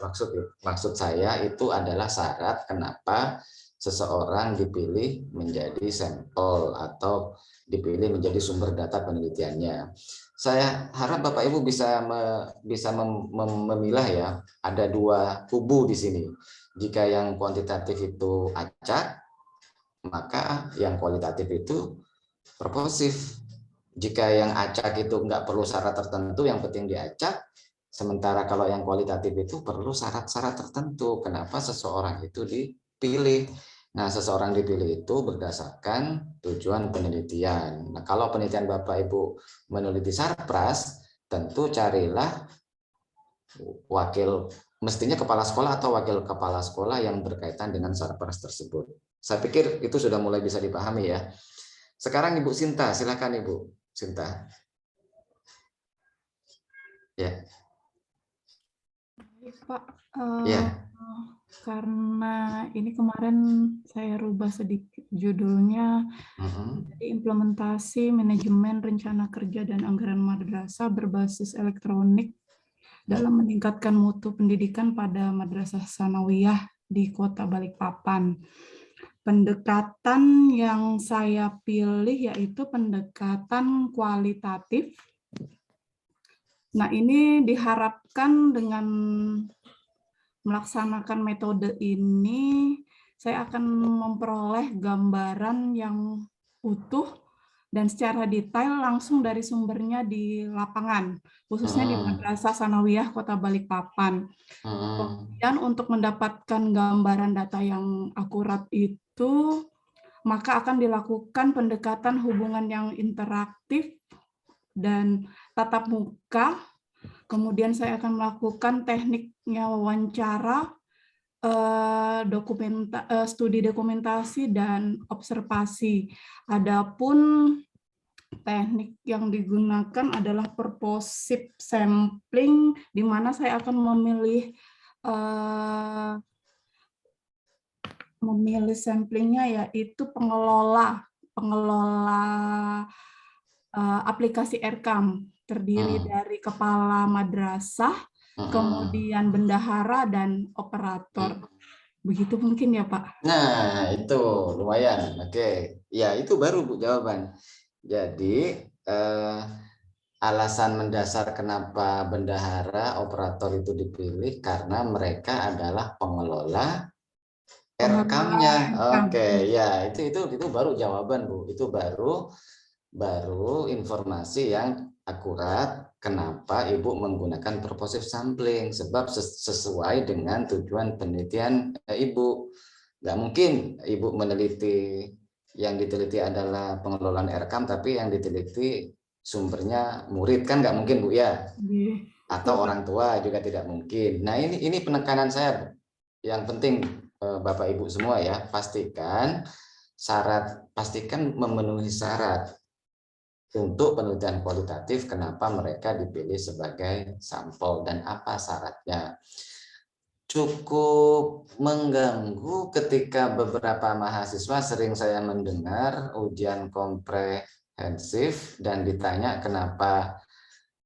Maksud saya itu adalah syarat kenapa seseorang dipilih menjadi sampel atau dipilih menjadi sumber data penelitiannya. Saya harap Bapak Ibu bisa memilah ya. Ada dua kubu di sini. Jika yang kuantitatif itu acak, maka yang kualitatif itu purposif. Jika yang acak itu nggak perlu syarat tertentu, yang penting diacak. Sementara kalau yang kualitatif itu perlu syarat-syarat tertentu. Kenapa seseorang itu dipilih? Nah, seseorang dipilih itu berdasarkan tujuan penelitian. Nah, kalau penelitian Bapak Ibu meneliti sarpras, tentu carilah wakil, mestinya kepala sekolah atau wakil kepala sekolah yang berkaitan dengan sarpras tersebut. Saya pikir itu sudah mulai bisa dipahami ya. Sekarang Ibu Sinta, silakan Ibu Sinta. Ya. Pak, Ya. karena ini kemarin saya rubah sedikit judulnya, jadi implementasi manajemen rencana kerja dan anggaran madrasah berbasis elektronik dalam meningkatkan mutu pendidikan pada madrasah sanawiyah di Kota Balikpapan. Pendekatan yang saya pilih yaitu pendekatan kualitatif. Nah, ini diharapkan dengan melaksanakan metode ini, saya akan memperoleh gambaran yang utuh dan secara detail langsung dari sumbernya di lapangan, khususnya di Madrasah Sanawiyah Kota Balikpapan. Kemudian untuk mendapatkan gambaran data yang akurat itu, maka akan dilakukan pendekatan hubungan yang interaktif dan tatap muka. Kemudian saya akan melakukan tekniknya wawancara, studi dokumentasi, dan observasi. Adapun teknik yang digunakan adalah purposive sampling, di mana saya akan memilih samplingnya yaitu pengelola aplikasi Erkam, terdiri dari kepala madrasah, kemudian bendahara, dan operator. Begitu mungkin ya, Pak? Nah, itu lumayan. Oke. Ya, itu baru Bu jawaban. Jadi, alasan mendasar kenapa bendahara, operator itu dipilih karena mereka adalah pengelola Erkamnya. Oke, ya, itu baru jawaban, Bu. Itu baru informasi yang akurat kenapa Ibu menggunakan purposive sampling, sebab sesuai dengan tujuan penelitian Ibu. Nggak mungkin Ibu meneliti, yang diteliti adalah pengelolaan Erkam, tapi yang diteliti sumbernya murid, kan nggak mungkin Bu ya? Atau orang tua juga tidak mungkin. Nah, ini penekanan saya yang penting Bapak Ibu semua ya, pastikan memenuhi syarat untuk penelitian kualitatif, kenapa mereka dipilih sebagai sampel dan apa syaratnya. Cukup mengganggu ketika beberapa mahasiswa sering saya mendengar ujian komprehensif dan ditanya kenapa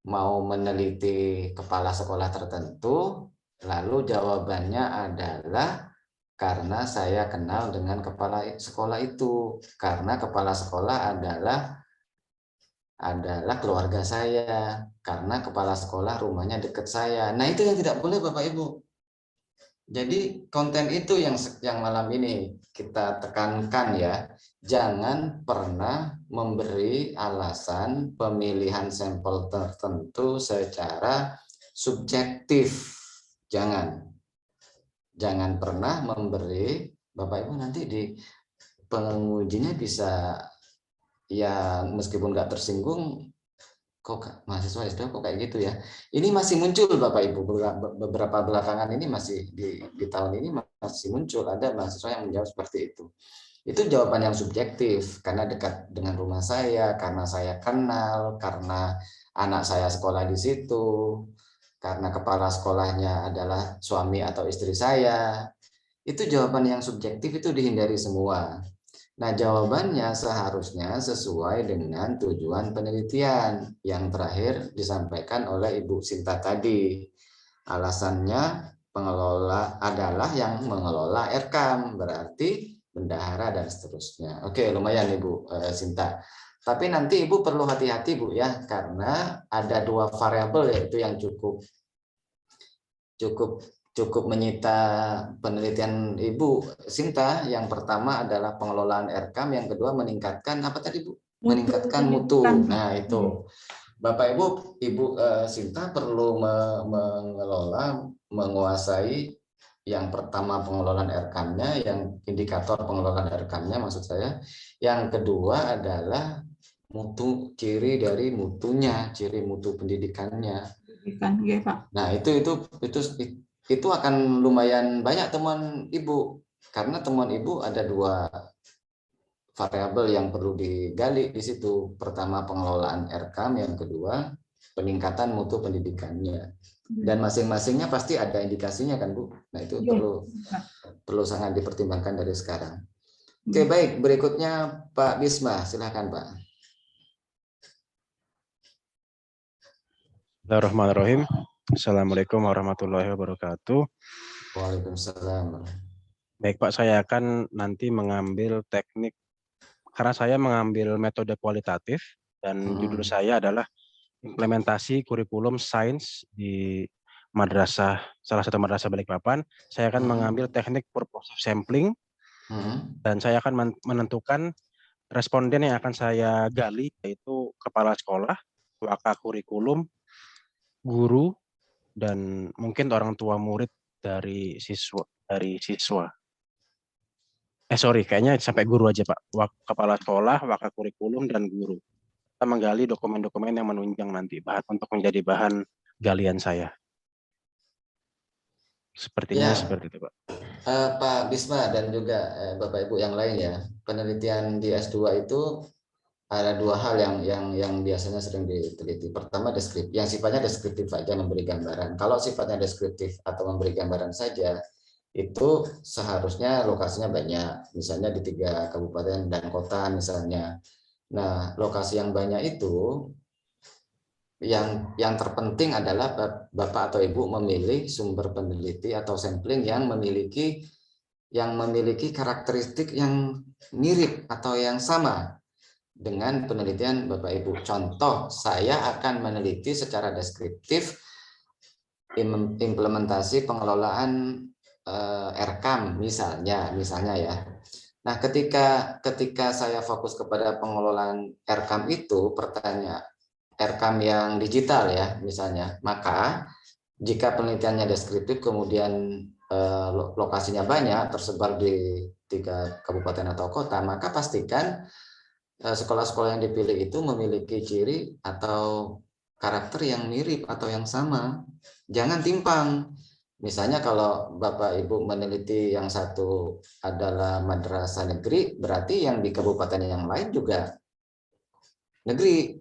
mau meneliti kepala sekolah tertentu, lalu jawabannya adalah karena saya kenal dengan kepala sekolah itu, karena kepala sekolah adalah keluarga saya, karena kepala sekolah rumahnya dekat saya. Nah, itu yang tidak boleh Bapak Ibu. Jadi konten itu yang malam ini kita tekankan ya, jangan pernah memberi alasan pemilihan sampel tertentu secara subjektif. Jangan pernah memberi, Bapak Ibu nanti di pengujinya bisa ya meskipun nggak tersinggung, kok mahasiswa SD kok kayak gitu ya. Ini masih muncul Bapak Ibu, beberapa belakangan ini masih di tahun ini masih muncul ada mahasiswa yang menjawab seperti itu. Itu jawaban yang subjektif karena dekat dengan rumah saya, karena saya kenal, karena anak saya sekolah di situ, karena kepala sekolahnya adalah suami atau istri saya. Itu jawaban yang subjektif, itu dihindari semua. Nah, jawabannya seharusnya sesuai dengan tujuan penelitian yang terakhir disampaikan oleh Ibu Sinta tadi. Alasannya pengelola adalah yang mengelola Erkam, berarti bendahara dan seterusnya. Oke, lumayan Ibu Sinta. Tapi nanti Ibu perlu hati-hati Bu ya, karena ada 2 variabel yaitu yang cukup menyita penelitian Ibu Sinta. Yang pertama adalah pengelolaan Erkam, yang kedua meningkatkan apa tadi Bu? Meningkatkan mutu. Nah, itu. Bapak Ibu Sinta perlu mengelola, menguasai yang pertama pengelolaan Erkamnya, yang indikator pengelolaan Erkamnya maksud saya. Yang kedua adalah mutu, ciri dari mutunya, ciri mutu pendidikannya. Iya, Pak. Nah, itu akan lumayan banyak temuan Ibu, karena temuan Ibu ada 2 variabel yang perlu digali di situ. Pertama pengelolaan Erkam, yang kedua peningkatan mutu pendidikannya. Dan masing-masingnya pasti ada indikasinya kan Bu. Nah, itu perlu sangat dipertimbangkan dari sekarang. Oke, baik. Berikutnya Pak Bisma, silakan Pak. Bismillahirrahmanirrahim. Assalamualaikum warahmatullahi wabarakatuh. Waalaikumsalam. Baik Pak, saya akan nanti mengambil teknik, karena saya mengambil metode kualitatif dan judul saya adalah implementasi kurikulum sains di madrasah, salah satu madrasah Balikpapan. Saya akan mengambil teknik purposive sampling dan saya akan menentukan responden yang akan saya gali, yaitu kepala sekolah, wakakurikulum, guru, dan mungkin orang tua murid dari siswa. Kayaknya sampai guru aja Pak. Kepala sekolah, wakakurikulum, dan guru. Kita menggali dokumen-dokumen yang menunjang nanti untuk menjadi bahan galian saya. Sepertinya seperti itu Pak. Pak Bisma dan juga Bapak Ibu yang lain ya, penelitian di S2 itu ada 2 hal yang biasanya sering diteliti. Pertama deskriptif, yang sifatnya deskriptif saja, memberi gambaran. Kalau sifatnya deskriptif atau memberi gambaran saja, itu seharusnya lokasinya banyak, misalnya di 3 kabupaten dan kota misalnya. Nah, lokasi yang banyak itu yang terpenting adalah Bapak atau Ibu memilih sumber peneliti atau sampling yang memiliki karakteristik yang mirip atau yang sama dengan penelitian Bapak Ibu. Contoh, saya akan meneliti secara deskriptif implementasi pengelolaan Erkam misalnya ya. Nah, ketika saya fokus kepada pengelolaan Erkam itu, pertanyaan Erkam yang digital ya misalnya, maka jika penelitiannya deskriptif kemudian lokasinya banyak tersebar di 3 kabupaten atau kota, maka pastikan sekolah-sekolah yang dipilih itu memiliki ciri atau karakter yang mirip atau yang sama. Jangan timpang. Misalnya kalau Bapak Ibu meneliti yang satu adalah madrasah negeri, berarti yang di kabupaten yang lain juga negeri.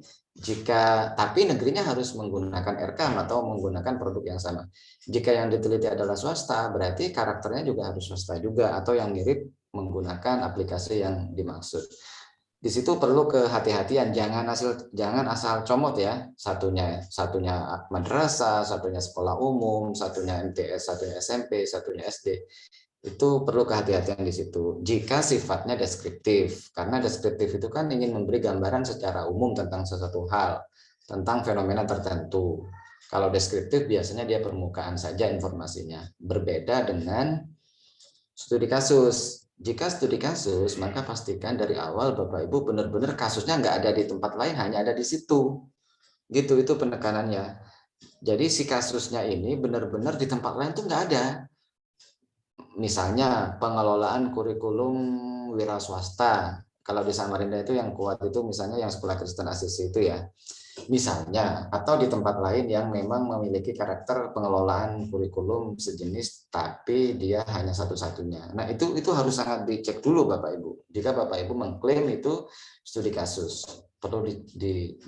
Tapi negerinya harus menggunakan Erkam atau menggunakan produk yang sama. Jika yang diteliti adalah swasta, berarti karakternya juga harus swasta juga atau yang mirip menggunakan aplikasi yang dimaksud. Di situ perlu kehati-hatian, jangan asal comot ya. Satunya madrasah, satunya sekolah umum, satunya MTS, satunya SMP, satunya SD. Itu perlu kehati-hatian di situ. Jika sifatnya deskriptif, karena deskriptif itu kan ingin memberi gambaran secara umum tentang sesuatu hal, tentang fenomena tertentu. Kalau deskriptif biasanya dia permukaan saja informasinya. Berbeda dengan studi kasus. Jika studi kasus, maka pastikan dari awal Bapak Ibu benar-benar kasusnya nggak ada di tempat lain, hanya ada di situ. Gitu, itu penekanannya. Jadi si kasusnya ini benar-benar di tempat lain tuh nggak ada. Misalnya pengelolaan kurikulum wira swasta. Kalau di Samarinda itu yang kuat itu misalnya yang sekolah Kristen Asisi itu ya. Misalnya, atau di tempat lain yang memang memiliki karakter pengelolaan kurikulum sejenis, tapi dia hanya satu-satunya. Nah, itu harus sangat dicek dulu Bapak Ibu. Jika Bapak Ibu mengklaim itu studi kasus, perlu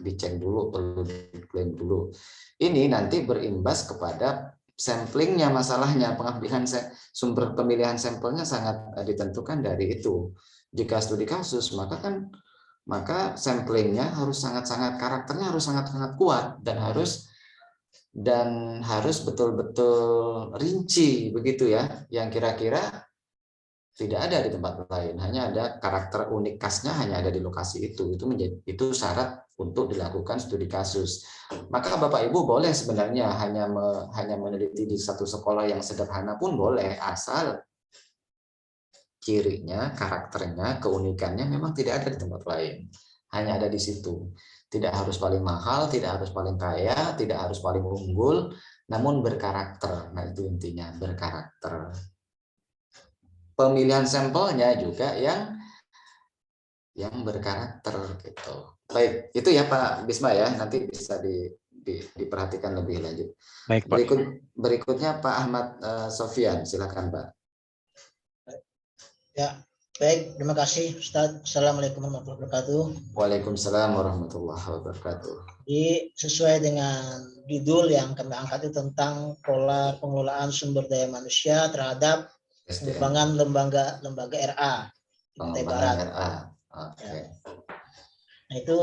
dicek dulu, perlu diklaim dulu. Ini nanti berimbas kepada samplingnya masalahnya, pengambilan sumber pemilihan sampelnya sangat ditentukan dari itu. Jika studi kasus, maka samplingnya harus sangat-sangat, karakternya harus sangat-sangat kuat dan harus betul-betul rinci begitu ya, yang kira-kira tidak ada di tempat lain, hanya ada karakter unik khasnya hanya ada di lokasi itu. Itu syarat untuk dilakukan studi kasus. Maka Bapak Ibu boleh sebenarnya hanya meneliti di satu sekolah yang sederhana pun boleh, asal cirinya, karakternya, keunikannya memang tidak ada di tempat lain, hanya ada di situ. Tidak harus paling mahal, tidak harus paling kaya, tidak harus paling unggul, namun berkarakter. Nah, itu intinya, berkarakter. Pemilihan sampelnya juga yang berkarakter gitu. Baik, itu ya Pak Bisma ya, nanti bisa diperhatikan lebih lanjut. Baik, Pak. Berikutnya Pak Ahmad Sofyan, silakan Pak. Ya, baik, terima kasih Ustadz. Assalamualaikum warahmatullahi wabarakatuh. Waalaikumsalam warahmatullahi wabarakatuh. Jadi sesuai dengan judul yang kami angkat itu tentang pola pengelolaan sumber daya manusia terhadap pengembangan lembaga RA di Kutai Barat. RA. Okay. Nah, itu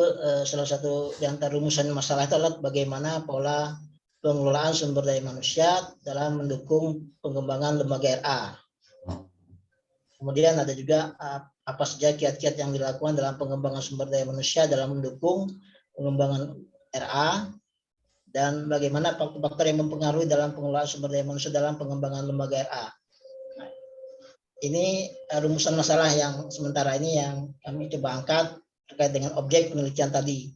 salah satu di antara rumusan masalah itu adalah bagaimana pola pengelolaan sumber daya manusia dalam mendukung pengembangan lembaga RA. Kemudian ada juga apa saja kiat-kiat yang dilakukan dalam pengembangan sumber daya manusia dalam mendukung pengembangan RA, dan bagaimana faktor-faktor yang mempengaruhi dalam pengelolaan sumber daya manusia dalam pengembangan lembaga RA. Nah, ini rumusan masalah yang sementara ini yang kami coba angkat terkait dengan objek penelitian tadi.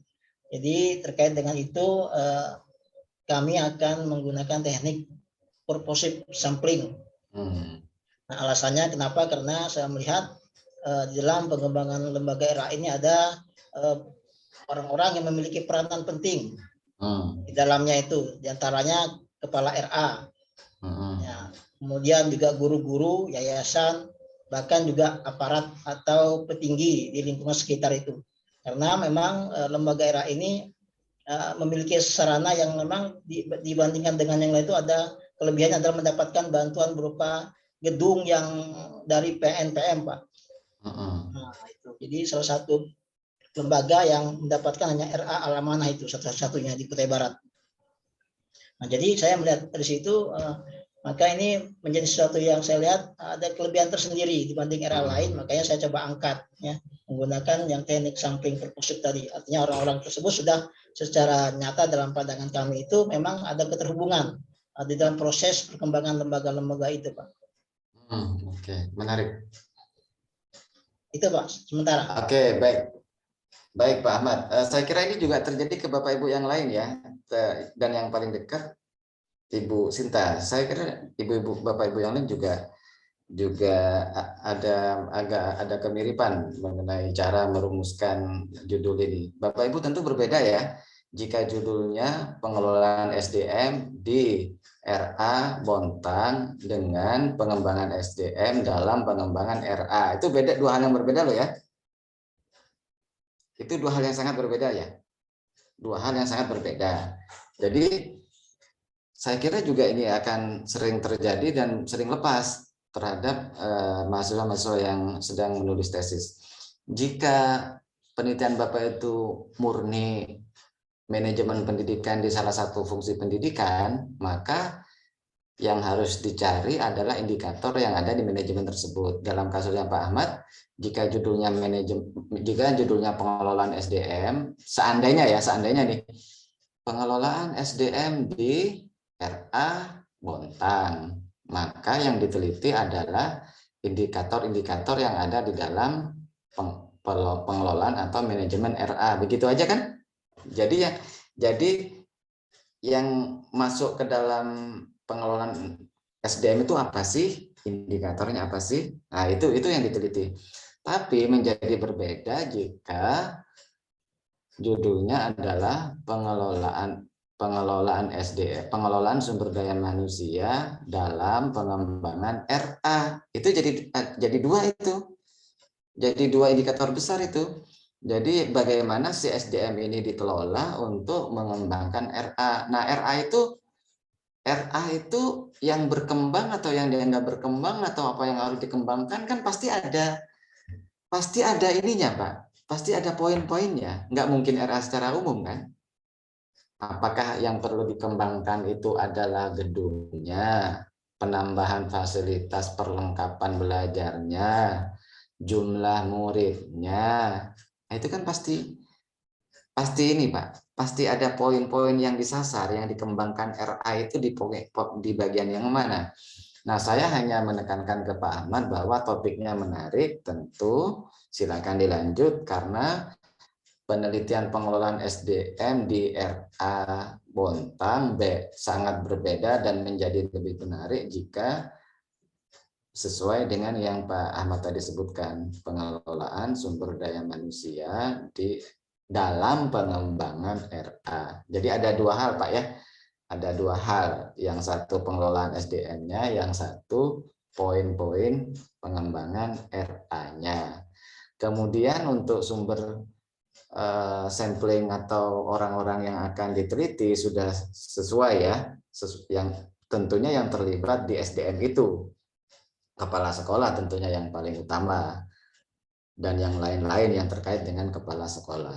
Jadi terkait dengan itu kami akan menggunakan teknik purposive sampling. Nah, alasannya kenapa? Karena saya melihat di dalam pengembangan lembaga RA ini ada orang-orang yang memiliki peranan penting di dalamnya itu, diantaranya kepala RA, ya, kemudian juga guru-guru, yayasan, bahkan juga aparat atau petinggi di lingkungan sekitar itu. Karena memang lembaga RA ini memiliki sarana yang memang dibandingkan dengan yang lain itu ada kelebihannya adalah mendapatkan bantuan berupa gedung yang dari PNPM, Pak. Nah, itu. Jadi salah satu lembaga yang mendapatkan hanya RA Al-Amanah itu satu-satunya di Kutai Barat. Nah, jadi saya melihat dari situ, maka ini menjadi sesuatu yang saya lihat ada kelebihan tersendiri dibanding RA lain, makanya saya coba angkat ya, menggunakan yang teknik sampling purposive tadi. Artinya orang-orang tersebut sudah secara nyata dalam pandangan kami itu memang ada keterhubungan di dalam proses perkembangan lembaga-lembaga itu, Pak. Oke, menarik. Itu Pak, sementara. Oke, baik Pak Ahmad. Saya kira ini juga terjadi ke Bapak Ibu yang lain ya, dan yang paling dekat Ibu Sinta. Saya kira ibu-ibu, Bapak Ibu yang lain juga ada kemiripan mengenai cara merumuskan judul ini. Bapak Ibu tentu berbeda ya. Jika judulnya pengelolaan SDM di RA Bontang dengan pengembangan SDM dalam pengembangan RA, itu beda, dua hal yang berbeda loh ya. Itu dua hal yang sangat berbeda ya. Dua hal yang sangat berbeda. Jadi saya kira juga ini akan sering terjadi dan sering lepas terhadap mahasiswa-mahasiswa yang sedang menulis tesis. Jika penelitian Bapak itu murni manajemen pendidikan di salah satu fungsi pendidikan, maka yang harus dicari adalah indikator yang ada di manajemen tersebut. Dalam kasusnya Pak Ahmad, jika judulnya pengelolaan SDM, seandainya nih, pengelolaan SDM di RA Bontang, maka yang diteliti adalah indikator-indikator yang ada di dalam pengelolaan atau manajemen RA. Begitu aja kan? Jadi yang masuk ke dalam pengelolaan SDM itu apa sih? Indikatornya apa sih? Nah, itu yang diteliti. Tapi menjadi berbeda jika judulnya adalah pengelolaan SDM, pengelolaan sumber daya manusia dalam pengembangan RA. Itu jadi dua itu. Jadi dua indikator besar itu. Jadi bagaimana si SDM ini dikelola untuk mengembangkan RA. Nah, RA itu RA itu yang berkembang atau yang dianggap berkembang atau apa yang harus dikembangkan kan pasti ada ininya Pak, pasti ada poin-poinnya. Nggak mungkin RA secara umum kan? Apakah yang perlu dikembangkan itu adalah gedungnya, penambahan fasilitas perlengkapan belajarnya, jumlah muridnya? Nah, itu kan pasti ini Pak, pasti ada poin-poin yang disasar, yang dikembangkan RA itu di bagian yang mana. Nah, saya hanya menekankan ke Pak Ahmad bahwa topiknya menarik, tentu silakan dilanjut karena penelitian pengelolaan SDM di RA Bontang sangat berbeda dan menjadi lebih menarik jika sesuai dengan yang Pak Ahmad tadi sebutkan, pengelolaan sumber daya manusia di dalam pengembangan RA. Jadi ada dua hal Pak ya, ada dua hal, yang satu pengelolaan SDM-nya, yang satu poin-poin pengembangan RA-nya. Kemudian untuk sumber sampling atau orang-orang yang akan diteliti sudah sesuai ya, yang tentunya yang terlibat di SDM itu kepala sekolah tentunya yang paling utama, dan yang lain-lain yang terkait dengan kepala sekolah.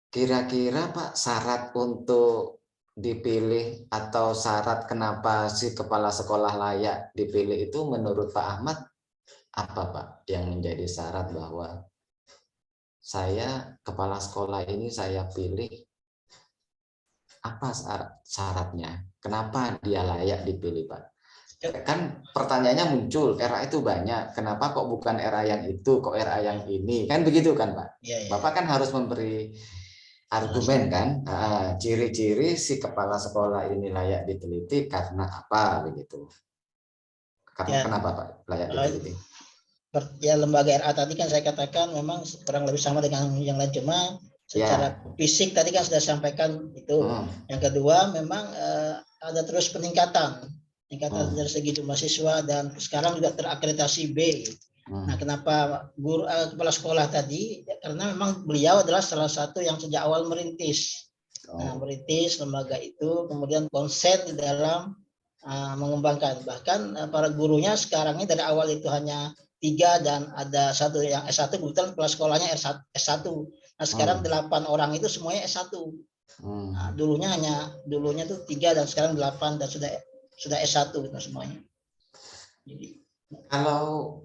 Kira-kira Pak, syarat untuk dipilih atau syarat kenapa si kepala sekolah layak dipilih itu menurut Pak Ahmad apa Pak yang menjadi syarat bahwa saya kepala sekolah ini saya pilih, apa syaratnya? Kenapa dia layak dipilih Pak? Kan pertanyaannya muncul, RA itu banyak, kenapa kok bukan RA yang itu, kok RA yang ini, kan begitu kan Pak? Ya, ya. Bapak kan harus memberi argumen kan, ciri-ciri si kepala sekolah ini layak diteliti karena apa begitu? Karena Ya. kenapa Pak layak diteliti? Ya, lembaga RA tadi kan saya katakan memang kurang lebih sama dengan yang lain, cuma secara fisik tadi kan sudah sampaikan itu. Yang kedua memang ada terus peningkatan dari segi jumlah siswa dan sekarang juga terakreditasi B. Nah, kenapa guru kepala sekolah tadi? Karena memang beliau adalah salah satu yang sejak awal merintis. Nah, merintis lembaga itu, kemudian konsen di dalam mengembangkan. Bahkan para gurunya sekarang ini dari awal itu hanya 3 dan ada satu yang S1, kebetulan kepala sekolahnya S1. Nah, sekarang 8 orang itu semuanya S1. Nah, dulunya tuh 3 dan sekarang 8 dan sudah S1 gitu semuanya. Jadi kalau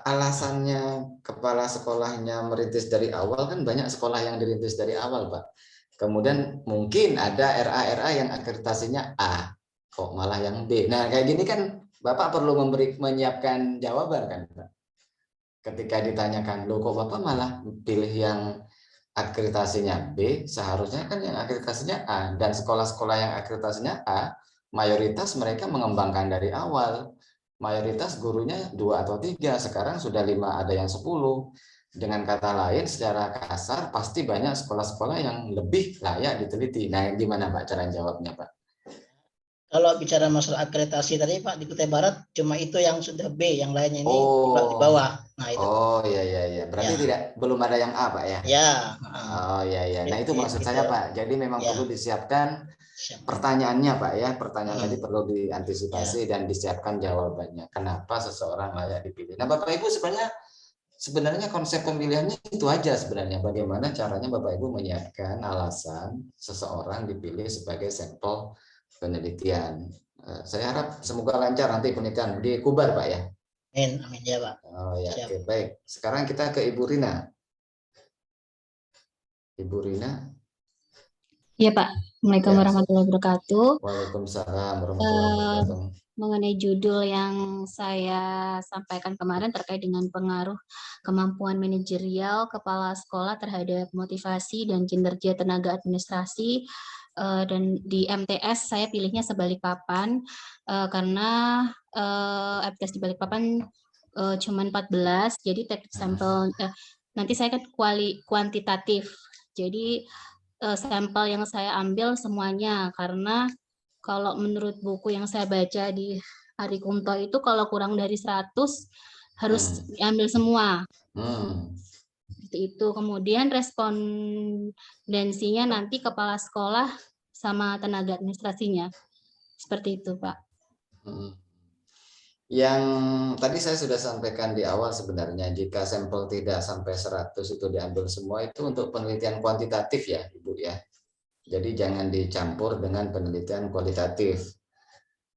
alasannya kepala sekolahnya merintis dari awal, kan banyak sekolah yang dirintis dari awal Pak. Kemudian mungkin ada RA yang akreditasinya A, kok malah yang B. Nah kayak gini kan Bapak perlu menyiapkan jawaban kan Pak. Ketika ditanyakan, loh kok Bapak malah pilih yang akreditasinya B, seharusnya kan yang akreditasinya A. Dan sekolah-sekolah yang akreditasinya A, mayoritas mereka mengembangkan dari awal. Mayoritas gurunya 2 atau 3, sekarang sudah 5, ada yang 10. Dengan kata lain, secara kasar pasti banyak sekolah-sekolah yang lebih layak diteliti. Nah, gimana Pak cara jawabnya Pak? Kalau bicara masalah akreditasi tadi Pak, di Kutai Barat cuma itu yang sudah B, yang lainnya ini di bawah. Nah, itu. Oh iya. Berarti belum ada yang A Pak ya? Ya. Oh iya. Nah itu maksud saya Pak. Jadi memang perlu disiapkan pertanyaannya Pak ya. Pertanyaan tadi perlu diantisipasi dan disiapkan jawabannya. Kenapa seseorang layak dipilih? Nah Bapak Ibu sebenarnya konsep pemilihannya itu aja sebenarnya. Bagaimana caranya Bapak Ibu menyiapkan alasan seseorang dipilih sebagai sampel penelitian. Saya harap semoga lancar nanti penelitian di Kubar Pak ya. Amin ya Pak. Oh ya, oke, baik. Sekarang kita ke Ibu Rina. Ibu Rina. Iya Pak. Assalamualaikum warahmatullahi wabarakatuh. Waalaikumsalam warahmatullahi wabarakatuh. Mengenai judul yang saya sampaikan kemarin terkait dengan pengaruh kemampuan manajerial kepala sekolah terhadap motivasi dan kinerja tenaga administrasi, dan di MTS saya pilihnya Sebalikpapan karena MTS di Balikpapan cuma 14, jadi teknik sampel nanti saya kan kuantitatif, jadi sampel yang saya ambil semuanya karena kalau menurut buku yang saya baca di Hari Kunto itu kalau kurang dari 100 harus diambil semua. Seperti itu. Kemudian respondensinya nanti kepala sekolah sama tenaga administrasinya. Seperti itu, Pak. Yang tadi saya sudah sampaikan di awal sebenarnya, jika sampel tidak sampai 100 itu diambil semua, itu untuk penelitian kuantitatif ya Ibu ya. Jadi jangan dicampur dengan penelitian kualitatif.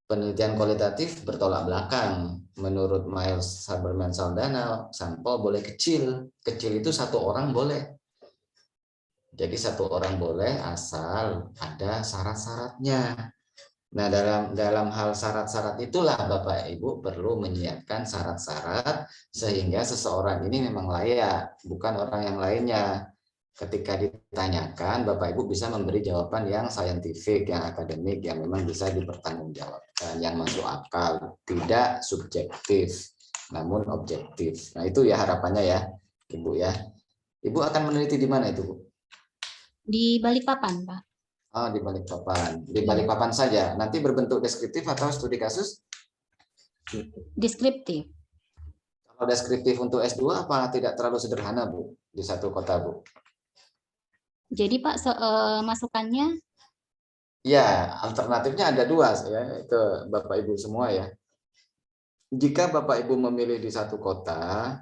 Penelitian kualitatif bertolak belakang. Menurut Miles Haberman Saldanha, sampel boleh kecil. Kecil itu 1 orang boleh. Jadi 1 orang boleh asal ada syarat-syaratnya. Nah, dalam hal syarat-syarat itulah Bapak Ibu perlu menyiapkan syarat-syarat sehingga seseorang ini memang layak, bukan orang yang lainnya. Ketika ditanyakan, Bapak Ibu bisa memberi jawaban yang saintifik, yang akademik, yang memang bisa dipertanggungjawabkan, yang masuk akal, tidak subjektif, namun objektif. Nah, itu ya harapannya ya, Ibu ya. Ibu akan meneliti di mana itu, Bu? Di Balikpapan, Pak. Oh, di Balikpapan. Di Balikpapan saja. Nanti berbentuk deskriptif atau studi kasus? Deskriptif. Kalau deskriptif untuk S2 apa tidak terlalu sederhana, Bu, di satu kota, Bu? Jadi Pak, masukannya? Ya, alternatifnya ada 2 ya, ke Bapak Ibu semua ya. Jika Bapak Ibu memilih di satu kota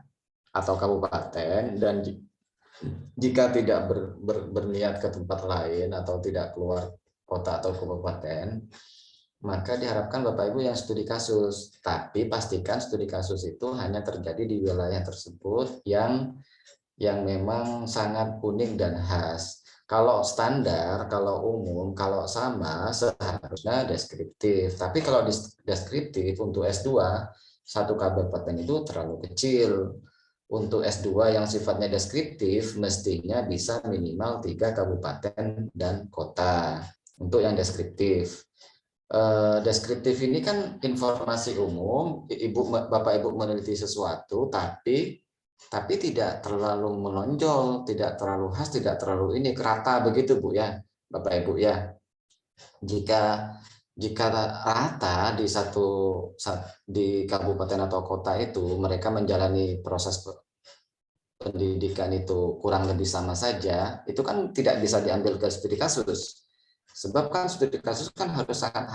atau kabupaten dan jika tidak berniat ke tempat lain atau tidak keluar kota atau kabupaten, maka diharapkan Bapak Ibu yang studi kasus. Tapi pastikan studi kasus itu hanya terjadi di wilayah tersebut yang memang sangat unik dan khas. Kalau standar, kalau umum, kalau sama, seharusnya deskriptif. Tapi kalau deskriptif untuk S2, 1 kabupaten itu terlalu kecil. Untuk S2 yang sifatnya deskriptif, mestinya bisa minimal 3 kabupaten dan kota. Untuk yang deskriptif. Deskriptif ini kan informasi umum, Bapak Ibu meneliti sesuatu, tapi tidak terlalu menonjol, tidak terlalu khas, tidak terlalu ini, rata begitu Bu ya, Bapak Ibu ya. Jika rata di kabupaten atau kota itu mereka menjalani proses pendidikan itu kurang lebih sama saja, itu kan tidak bisa diambil ke studi kasus. Sebab kan studi kasus kan harus sangat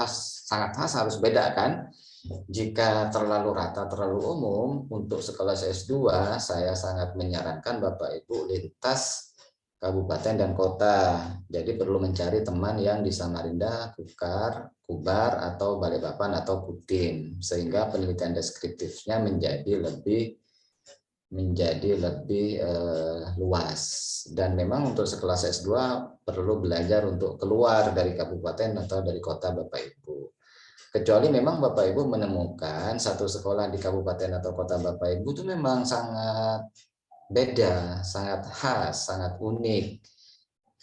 khas, harus beda kan. Jika terlalu rata, terlalu umum, untuk sekelas S2, saya sangat menyarankan Bapak Ibu lintas kabupaten dan kota. Jadi perlu mencari teman yang di Samarinda, Kubar, atau Balikpapan atau Kutim, sehingga penelitian deskriptifnya menjadi lebih luas. Dan memang untuk sekelas S2 perlu belajar untuk keluar dari kabupaten atau dari kota Bapak Ibu. Kecuali memang Bapak Ibu menemukan satu sekolah di kabupaten atau kota Bapak Ibu itu memang sangat beda, sangat khas, sangat unik.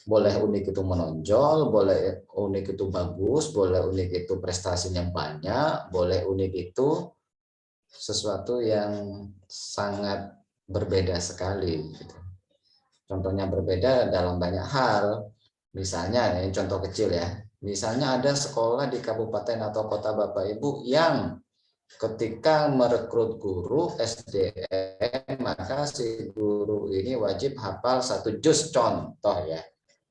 Boleh unik itu menonjol, boleh unik itu bagus, boleh unik itu prestasinya banyak, boleh unik itu sesuatu yang sangat berbeda sekali. Contohnya berbeda dalam banyak hal. Misalnya, ini contoh kecil ya. Misalnya ada sekolah di kabupaten atau kota Bapak Ibu yang ketika merekrut guru SDM, maka si guru ini wajib hafal 1 juz contoh ya.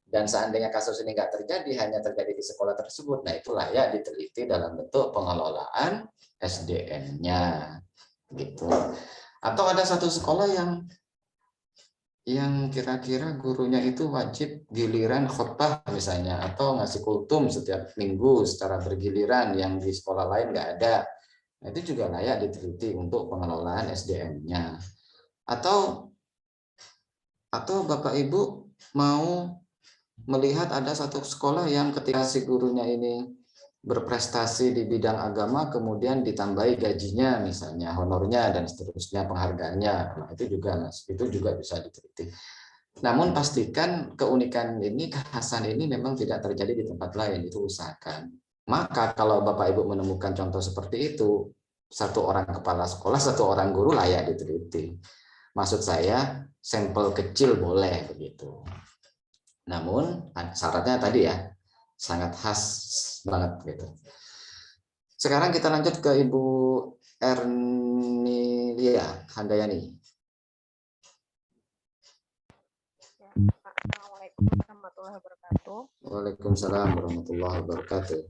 Dan seandainya kasus ini nggak terjadi, hanya terjadi di sekolah tersebut, nah itu layak diteliti dalam bentuk pengelolaan SDM-nya. Gitu. Atau ada satu sekolah yang kira-kira gurunya itu wajib giliran khutbah misalnya, atau ngasih kultum setiap minggu secara bergiliran yang di sekolah lain nggak ada. Nah, itu juga layak diteliti untuk pengelolaan SDM-nya. Atau Bapak Ibu mau melihat ada satu sekolah yang ketika si gurunya ini berprestasi di bidang agama, kemudian ditambahi gajinya misalnya, honornya dan seterusnya, penghargaannya. Nah, itu juga bisa diteliti. Namun pastikan keunikan ini, kekhasan ini memang tidak terjadi di tempat lain, itu usahakan. Maka kalau Bapak Ibu menemukan contoh seperti itu, 1 orang kepala sekolah, 1 orang guru layak diteliti. Maksud saya, sampel kecil boleh begitu. Namun syaratnya tadi ya, sangat khas banget gitu. Sekarang kita lanjut ke Ibu Ernilia Handayani. Assalamualaikum warahmatullahi warahmatullahi wabarakatuh. Waalaikumsalam warahmatullahi wabarakatuh.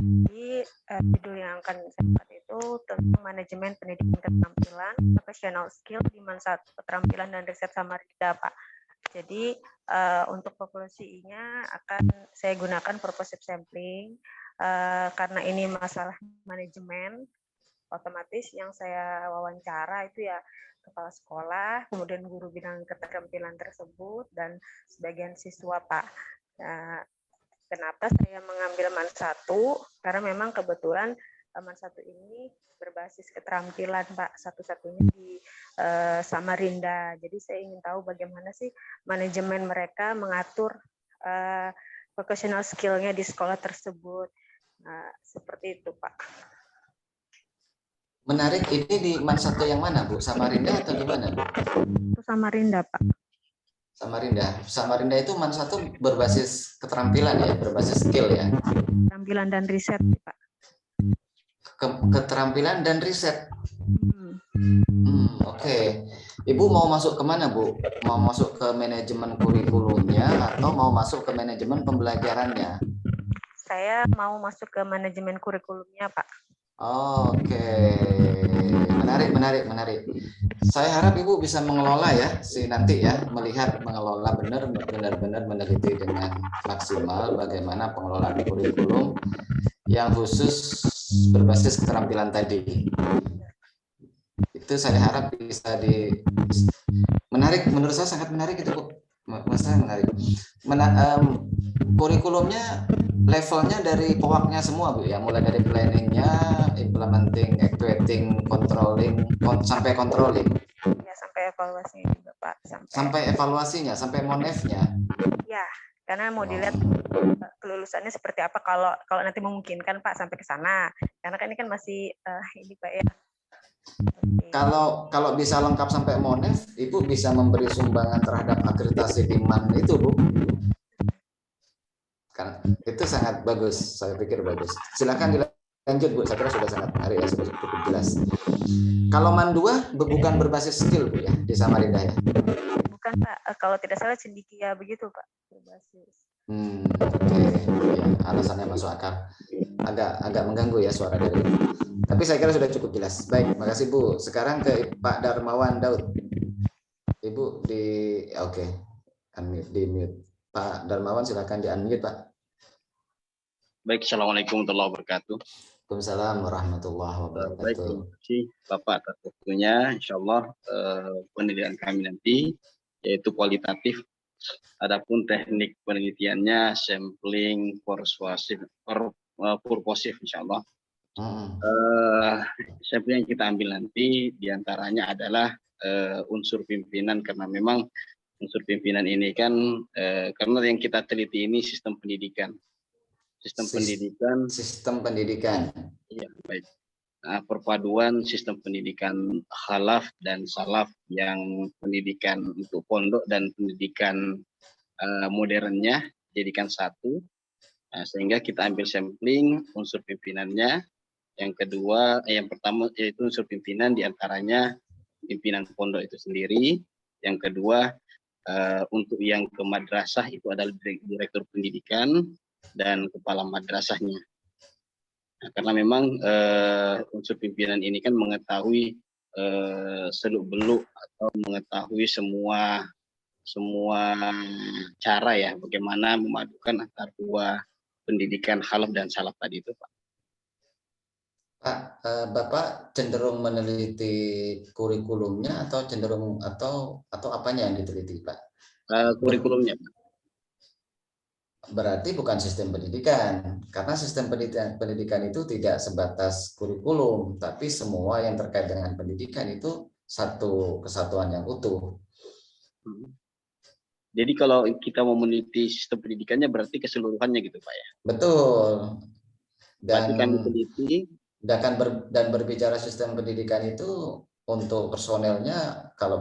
Jadi judul yang akan saya angkat itu tentang manajemen pendidikan keterampilan, professional skill di masa keterampilan dan riset Samarinda, Pak. Jadi untuk populasi I-nya akan saya gunakan purposive sampling karena ini masalah manajemen, otomatis yang saya wawancara itu ya kepala sekolah, kemudian guru bidang keterampilan tersebut, dan sebagian siswa, Pak. Nah, kenapa saya mengambil MAN 1? Karena memang kebetulan MAN 1 ini berbasis keterampilan, Pak, satu-satunya di Samarinda. Jadi saya ingin tahu bagaimana sih manajemen mereka mengatur vocational skill-nya di sekolah tersebut. Nah, seperti itu, Pak. Menarik, ini di MAN 1 yang mana, Bu? Samarinda atau di mana, Bu? Itu Samarinda, Pak. Samarinda. Samarinda itu MAN 1 berbasis keterampilan ya, berbasis skill ya. Keterampilan dan riset, Pak. Keterampilan dan riset. Oke. Ibu mau masuk ke mana, Bu? Mau masuk ke manajemen kurikulumnya atau mau masuk ke manajemen pembelajarannya? Saya mau masuk ke manajemen kurikulumnya, Pak. Oke, menarik. Saya harap Ibu bisa mengelola ya, nanti ya, melihat mengelola benar-benar meneliti dengan maksimal bagaimana pengelolaan kurikulum yang khusus berbasis keterampilan tadi. Itu saya harap bisa menarik, menurut saya sangat menarik itu, Bu. Masa menarik. Kurikulumnya levelnya dari POAK-nya semua, Bu, ya, mulai dari planningnya, implementing, actuating, controlling, sampai controlling. Ya, sampai evaluasinya juga, Pak. Sampai evaluasinya, sampai monef-nya. Ya, karena mau dilihat kelulusannya seperti apa kalau nanti memungkinkan, Pak, sampai ke sana. Karena kan ini kan masih ini, Pak, ya. Kalau bisa lengkap sampai monef, Ibu bisa memberi sumbangan terhadap akreditasi di MAN itu, Bu. Kan itu sangat bagus, saya pikir bagus. Silakan dilanjut, Bu. Saya kira sudah sangat menarik ya, sudah cukup jelas. Kalau MAN 2 bukan berbasis skill, Bu, ya, di Samarinda ya. Bukan, Pak. Kalau tidak salah cendikia begitu, Pak. Berbasis. Oke. Ya, alasannya masuk akal. Agak mengganggu ya suara dari Ibu. Tapi saya kira sudah cukup jelas. Baik, makasih, Bu. Sekarang ke Pak Darmawan Daud. Ibu oke. Unmute, di mute. Pak Darmawan silakan di unmute, Pak. Baik, Assalamualaikum warahmatullahi wabarakatuh. Waalaikumsalam warahmatullahi wabarakatuh. Baik, terima kasih Bapak atas waktunya. Insya Allah penelitian kami nanti yaitu kualitatif. Adapun teknik penelitiannya sampling, purposive, insya Allah. Sampling yang kita ambil nanti diantaranya adalah unsur pimpinan, karena memang unsur pimpinan ini kan karena yang kita teliti ini sistem pendidikan. Sistem pendidikan. Iya, baik. Nah, perpaduan sistem pendidikan khalaf dan salaf, yang pendidikan untuk pondok dan pendidikan modernnya jadikan satu. Nah, sehingga kita ambil sampling unsur pimpinannya. Yang kedua, yang pertama yaitu unsur pimpinan, diantaranya pimpinan pondok itu sendiri. Yang kedua, untuk yang ke madrasah itu adalah direktur pendidikan dan kepala madrasahnya. Nah, karena memang unsur pimpinan ini kan mengetahui seluk-beluk atau mengetahui semua cara ya bagaimana memadukan antara dua pendidikan khalaf dan salaf tadi itu, Pak. Pak, Bapak cenderung meneliti kurikulumnya atau cenderung atau apanya yang diteliti, Pak? Kurikulumnya, Pak. Berarti bukan sistem pendidikan, karena sistem pendidikan itu tidak sebatas kurikulum, tapi semua yang terkait dengan pendidikan itu satu kesatuan yang utuh. Jadi kalau kita mau meneliti sistem pendidikannya berarti keseluruhannya gitu, Pak, ya? Betul. Dan berbicara sistem pendidikan itu untuk personelnya, kalau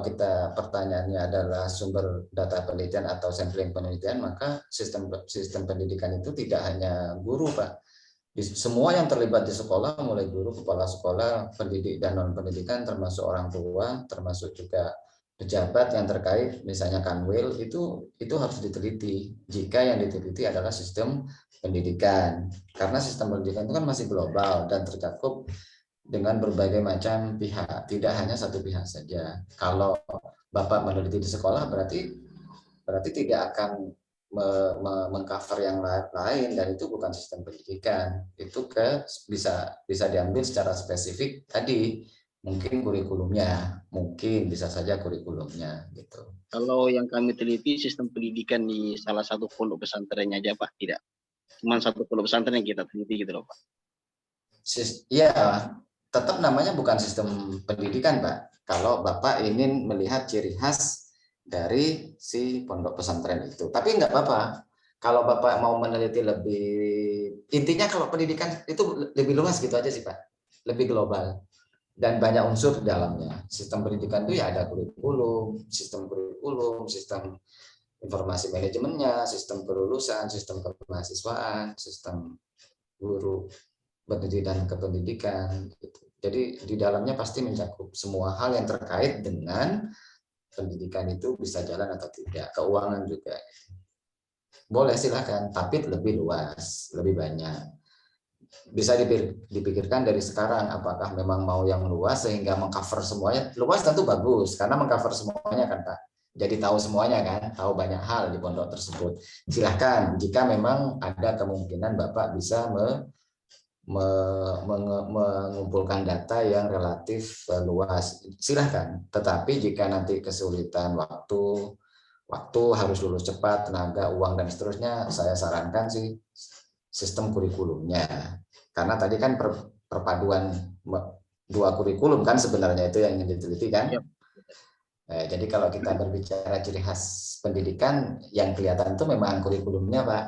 kita pertanyaannya adalah sumber data penelitian atau sampling penelitian, maka sistem pendidikan itu tidak hanya guru, Pak. Semua yang terlibat di sekolah, mulai guru, kepala sekolah, pendidik dan non pendidikan, termasuk orang tua, termasuk juga pejabat yang terkait, misalnya Kanwil, itu harus diteliti. Jika yang diteliti adalah sistem pendidikan, karena sistem pendidikan itu kan masih global dan tercakup dengan berbagai macam pihak, tidak hanya satu pihak saja. Kalau Bapak meneliti di sekolah berarti tidak akan mengcover yang lain, dan itu bukan sistem pendidikan. Itu bisa diambil secara spesifik tadi. Mungkin kurikulumnya, mungkin bisa saja kurikulumnya gitu. Kalau yang kami teliti sistem pendidikan di salah satu pondok pesantrennya aja Pak, tidak. Cuma satu pondok pesantren yang kita teliti gitu loh Pak. Ya, tetap namanya bukan sistem pendidikan Pak. Kalau Bapak ingin melihat ciri khas dari si pondok pesantren itu. Tapi nggak apa-apa. Kalau Bapak mau meneliti lebih, intinya kalau pendidikan itu lebih luas gitu aja sih Pak. Lebih global. Dan banyak unsur di dalamnya. Sistem pendidikan itu ya ada kurikulum, sistem informasi manajemennya, sistem kelulusan, sistem kemahasiswaan, sistem guru pendidikan kependidikan. Gitu. Jadi di dalamnya pasti mencakup semua hal yang terkait dengan pendidikan itu bisa jalan atau tidak. Keuangan juga. Boleh silakan, tapi lebih luas, lebih banyak. Bisa dipikirkan dari sekarang apakah memang mau yang luas sehingga mengcover semuanya. Luas tentu bagus karena mengcover semuanya kan Pak, jadi tahu semuanya kan, tahu banyak hal di pondok tersebut. Silahkan jika memang ada kemungkinan Bapak bisa mengumpulkan data yang relatif luas, silahkan. Tetapi jika nanti kesulitan waktu harus lulus cepat, tenaga, uang dan seterusnya, saya sarankan sih sistem kurikulumnya, karena tadi kan perpaduan dua kurikulum kan sebenarnya itu yang ingin diteliti kan. Jadi kalau kita berbicara ciri khas pendidikan, yang kelihatan itu memang kurikulumnya Pak,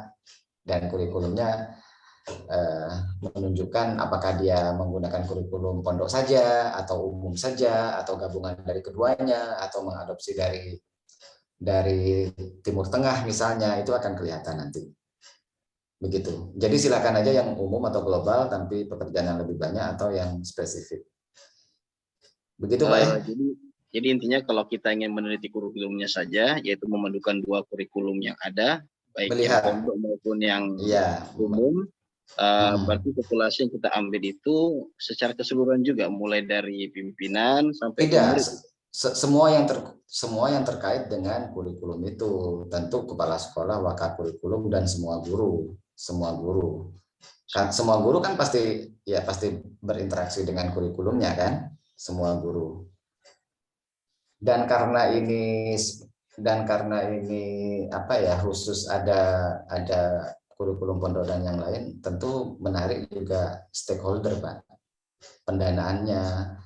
dan kurikulumnya menunjukkan apakah dia menggunakan kurikulum pondok saja atau umum saja atau gabungan dari keduanya atau mengadopsi dari Timur Tengah misalnya, itu akan kelihatan nanti. Begitu. Jadi silakan aja yang umum atau global, tapi pekerjaan yang lebih banyak atau yang spesifik. Begitu Pak ya? Jadi intinya kalau kita ingin meneliti kurikulumnya saja, yaitu memadukan dua kurikulum yang ada, baik yang pondok maupun yang umum, berarti populasi yang kita ambil itu secara keseluruhan juga, mulai dari pimpinan sampai tidak. Semua yang terkait dengan kurikulum itu, tentu kepala sekolah, wakakurikulum, dan semua guru. Semua guru kan pasti berinteraksi dengan kurikulumnya kan, semua guru. Dan karena ini khusus ada kurikulum pondok dan yang lain, tentu menarik juga stakeholder Pak. Pendanaannya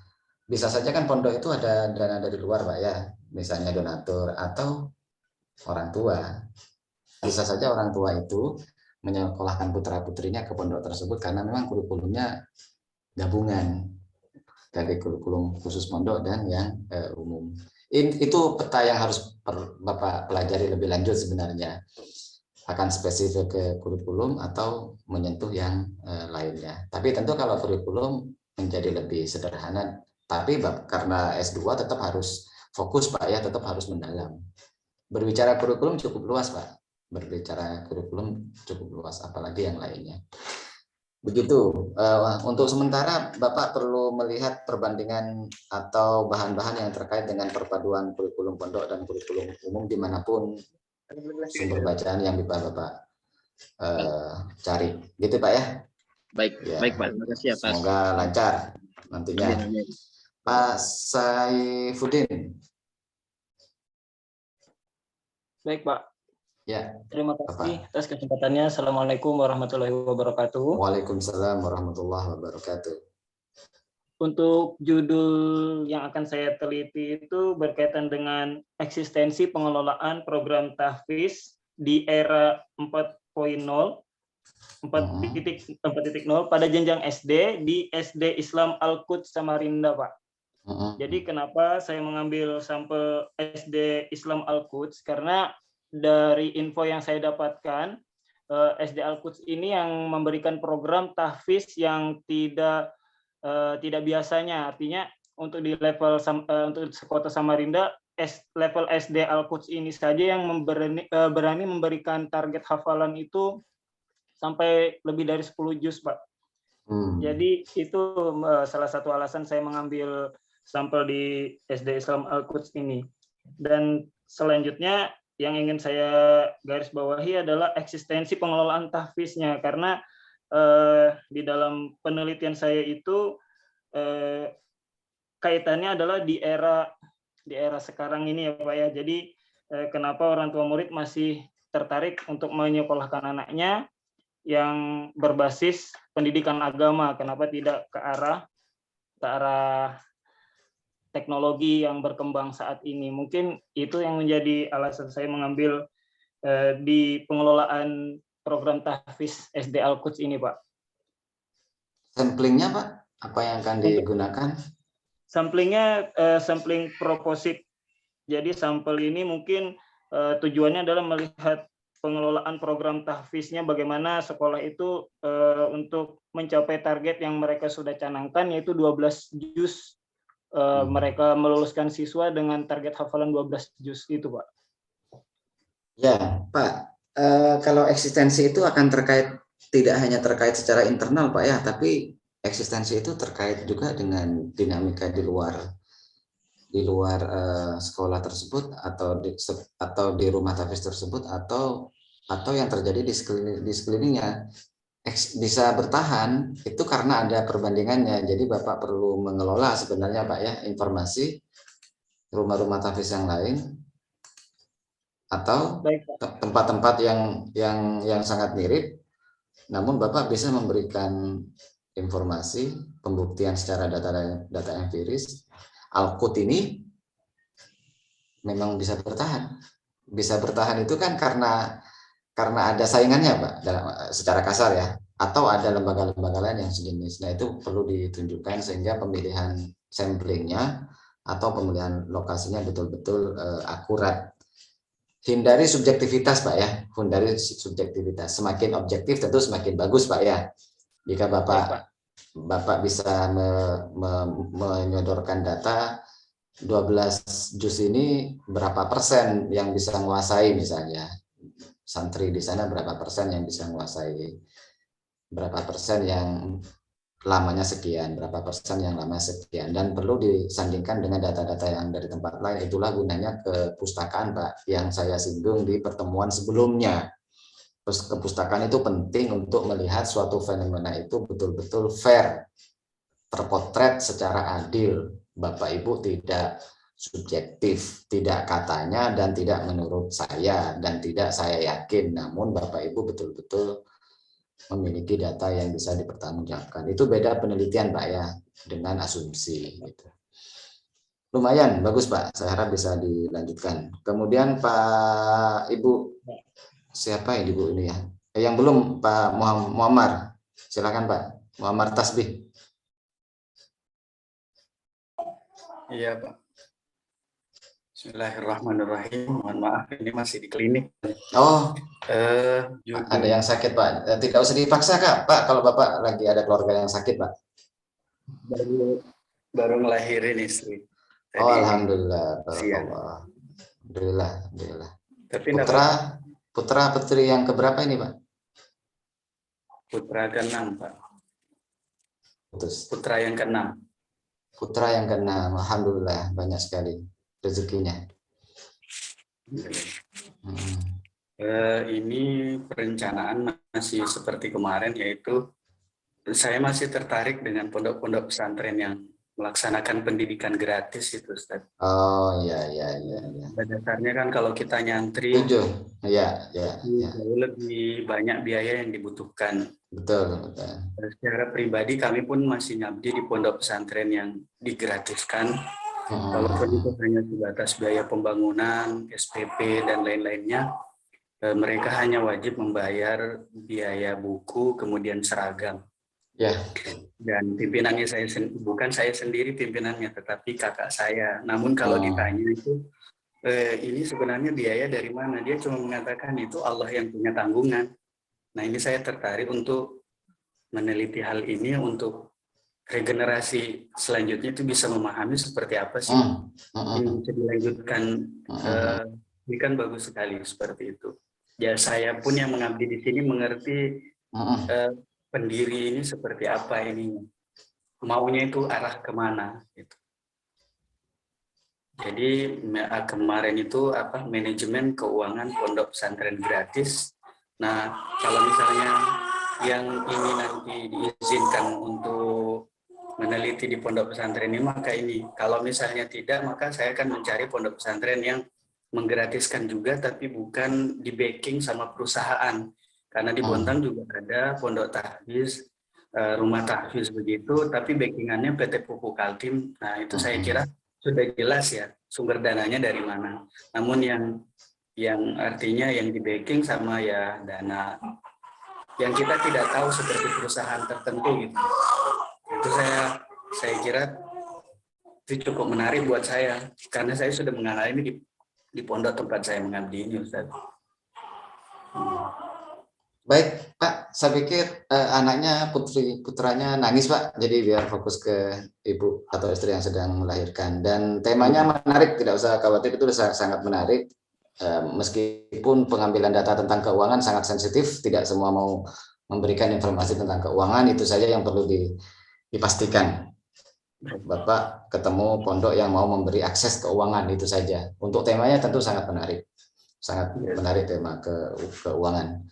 bisa saja kan pondok itu ada dana dari luar Pak ya, misalnya donatur atau orang tua. Bisa saja orang tua itu menyekolahkan putra-putrinya ke pondok tersebut karena memang kurikulumnya gabungan dari kurikulum khusus pondok dan yang umum. Itu peta yang harus Bapak pelajari lebih lanjut sebenarnya. Akan spesifik ke kurikulum atau menyentuh yang lainnya. Tapi tentu kalau kurikulum menjadi lebih sederhana, tapi karena S2 tetap harus fokus Pak ya, tetap harus mendalam. Berbicara kurikulum cukup luas Pak. Berbicara kurikulum cukup luas, apalagi yang lainnya. Begitu. Untuk sementara Bapak perlu melihat perbandingan atau bahan-bahan yang terkait dengan perpaduan kurikulum pondok dan kurikulum umum dimanapun sumber bacaan yang bisa Bapak cari. Gitu Pak ya? Baik, ya. Baik Pak. Terima kasih atas. Semoga lancar nantinya. Pak Saifuddin. Baik Pak. Ya. Terima kasih atas kesempatannya. Assalamualaikum warahmatullahi wabarakatuh. Waalaikumsalam warahmatullahi wabarakatuh. Untuk judul yang akan saya teliti itu berkaitan dengan eksistensi pengelolaan program tahfiz di era 4.0 pada jenjang SD di SD Islam Al-Quds Samarinda Pak. Jadi kenapa saya mengambil sampel SD Islam Al-Quds, karena dari info yang saya dapatkan, SD Al-Quds ini yang memberikan program tahfiz yang tidak biasanya. Artinya untuk di level untuk Kota Samarinda level SD Al-Quds ini saja yang berani memberikan target hafalan itu sampai lebih dari 10 juz, Pak. Jadi itu salah satu alasan saya mengambil sampel di SD Islam Al-Quds ini. Dan selanjutnya yang ingin saya garis bawahi adalah eksistensi pengelolaan tahfiznya, karena di dalam penelitian saya itu kaitannya adalah di era sekarang ini ya Pak ya. Jadi kenapa orang tua murid masih tertarik untuk menyekolahkan anaknya yang berbasis pendidikan agama, kenapa tidak ke arah teknologi yang berkembang saat ini. Mungkin itu yang menjadi alasan saya mengambil di pengelolaan program tahfiz SD Al-Quds ini, Pak. Samplingnya, Pak, apa yang akan digunakan? Samplingnya sampling proposit. Jadi sampel ini mungkin tujuannya adalah melihat pengelolaan program tahfiznya, bagaimana sekolah itu untuk mencapai target yang mereka sudah canangkan, yaitu 12 juz. Mereka meluluskan siswa dengan target hafalan 12 juz itu, Pak. Ya, Pak. Kalau eksistensi itu akan tidak hanya terkait secara internal, Pak ya, tapi eksistensi itu terkait juga dengan dinamika di luar sekolah tersebut atau di rumah tahfiz tersebut atau yang terjadi di sekelilingnya. Bisa bertahan itu karena ada perbandingannya. Jadi Bapak perlu mengelola sebenarnya, Pak ya, informasi rumah-rumah tahfiz yang lain atau tempat-tempat yang sangat mirip, namun Bapak bisa memberikan informasi pembuktian secara data empiris. Al-Quds ini memang bisa bertahan. Bisa bertahan itu kan karena ada saingannya, Pak, secara kasar ya, atau ada lembaga-lembaga lain yang sejenis. Nah, itu perlu ditunjukkan sehingga pemilihan samplingnya atau pemilihan lokasinya betul-betul akurat. Hindari subjektivitas, Pak ya, hindari subjektivitas. Semakin objektif tentu semakin bagus, Pak ya. Jika Bapak bisa menyodorkan data 12 juz ini berapa persen yang bisa menguasai, misalnya santri di sana berapa persen yang bisa menguasai, berapa persen yang lamanya sekian, berapa persen yang lama sekian, dan perlu disandingkan dengan data-data yang dari tempat lain. Itulah gunanya kepustakaan, Pak, yang saya singgung di pertemuan sebelumnya. Terus kepustakaan itu penting untuk melihat suatu fenomena itu betul-betul fair, terpotret secara adil. Bapak Ibu tidak subjektif, tidak katanya dan tidak menurut saya dan tidak saya yakin, namun Bapak Ibu betul-betul memiliki data yang bisa dipertanggungjawabkan. Itu beda penelitian, Pak ya, dengan asumsi gitu. Lumayan bagus, Pak, saya harap bisa dilanjutkan. Kemudian Pak Ibu, siapa ya Ibu ini ya? Yang belum, Pak Muammar, silakan Pak Muammar Tasbih. Iya, Pak. Bismillahirrahmanirrahim. Mohon maaf, ini masih di klinik. Oh, ada yang sakit, Pak. Tidak usah dipaksa, Kak. Pak, kalau Bapak lagi ada keluarga yang sakit, Pak. Baru ngelahirin istri. Tadi, oh, alhamdulillah. Alhamdulillah. Tapi putra putri yang keberapa ini, Pak? Putra ke-6, Pak. Putra yang ke-6. Putra yang ke-6, alhamdulillah, banyak sekali rezekinya. Ini perencanaan masih seperti kemarin, yaitu saya masih tertarik dengan pondok-pondok pesantren yang melaksanakan pendidikan gratis itu, Ustaz. Oh, iya. Pada dasarnya kan kalau kita nyantri, jauh lebih banyak biaya yang dibutuhkan. Betul. Secara pribadi kami pun masih ngabdi di pondok pesantren yang digratiskan. Walaupun itu hanya sebatas biaya pembangunan, SPP, dan lain-lainnya, mereka hanya wajib membayar biaya buku, kemudian seragam. Ya. Dan pimpinannya bukan saya sendiri pimpinannya, tetapi kakak saya. Namun kalau ditanya itu, ini sebenarnya biaya dari mana? Dia cuma mengatakan itu Allah yang punya tanggungan. Nah, ini saya tertarik untuk meneliti hal ini untuk regenerasi selanjutnya itu bisa memahami seperti apa sih ini bisa dilanjutkan. Ini kan bagus sekali seperti itu. Ya saya pun yang mengabdi di sini mengerti pendiri ini seperti apa ini, maunya itu arah kemana gitu. Jadi kemarin itu manajemen keuangan pondok pesantren gratis. Nah kalau misalnya yang ini nanti diizinkan untuk meneliti di pondok pesantren ini, maka ini. Kalau misalnya tidak, maka saya akan mencari pondok pesantren yang menggratiskan juga, tapi bukan di backing sama perusahaan. Karena di Bontang juga ada pondok tahfiz, rumah tahfiz begitu, tapi backingannya PT Pupuk Kaltim. Nah itu saya kira sudah jelas ya sumber dananya dari mana. Namun yang artinya yang di backing sama ya dana yang kita tidak tahu seperti perusahaan tertentu gitu. Itu saya kira itu cukup menarik buat saya karena saya sudah mengalami di pondok tempat saya mengabdi ini, Ustaz. Baik, Pak. Saya pikir anaknya putranya nangis, Pak. Jadi biar fokus ke ibu atau istri yang sedang melahirkan. Dan temanya menarik, tidak usah khawatir, itu sangat menarik. Meskipun pengambilan data tentang keuangan sangat sensitif, tidak semua mau memberikan informasi tentang keuangan, itu saja yang perlu dipastikan. Bapak ketemu pondok yang mau memberi akses keuangan, itu saja. Untuk temanya tentu sangat menarik tema keuangan.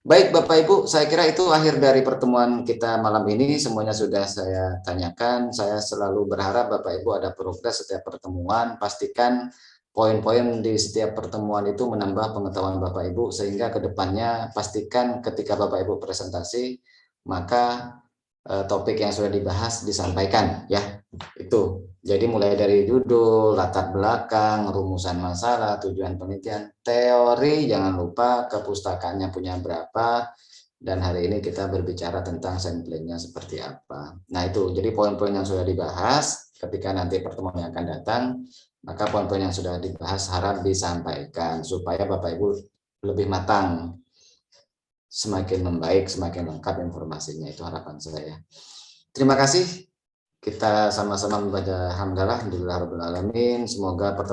Baik Bapak Ibu, saya kira itu akhir dari pertemuan kita malam ini. Semuanya sudah saya tanyakan. Saya selalu berharap Bapak Ibu ada progres setiap pertemuan. Pastikan poin-poin di setiap pertemuan itu menambah pengetahuan Bapak Ibu, sehingga ke depannya pastikan ketika Bapak Ibu presentasi, maka topik yang sudah dibahas disampaikan, ya. Itu. Jadi mulai dari judul, latar belakang, rumusan masalah, tujuan penelitian, teori, jangan lupa kepustakaannya punya berapa, dan hari ini kita berbicara tentang samplingnya seperti apa. Nah itu, jadi poin-poin yang sudah dibahas, ketika nanti pertemuan yang akan datang, maka poin-poin yang sudah dibahas harap disampaikan, supaya Bapak Ibu lebih matang, semakin membaik, semakin lengkap informasinya, itu harapan saya. Terima kasih. Kita sama-sama membaca hamdalah, alhamdulillah rabbil alamin. Semoga pertemuan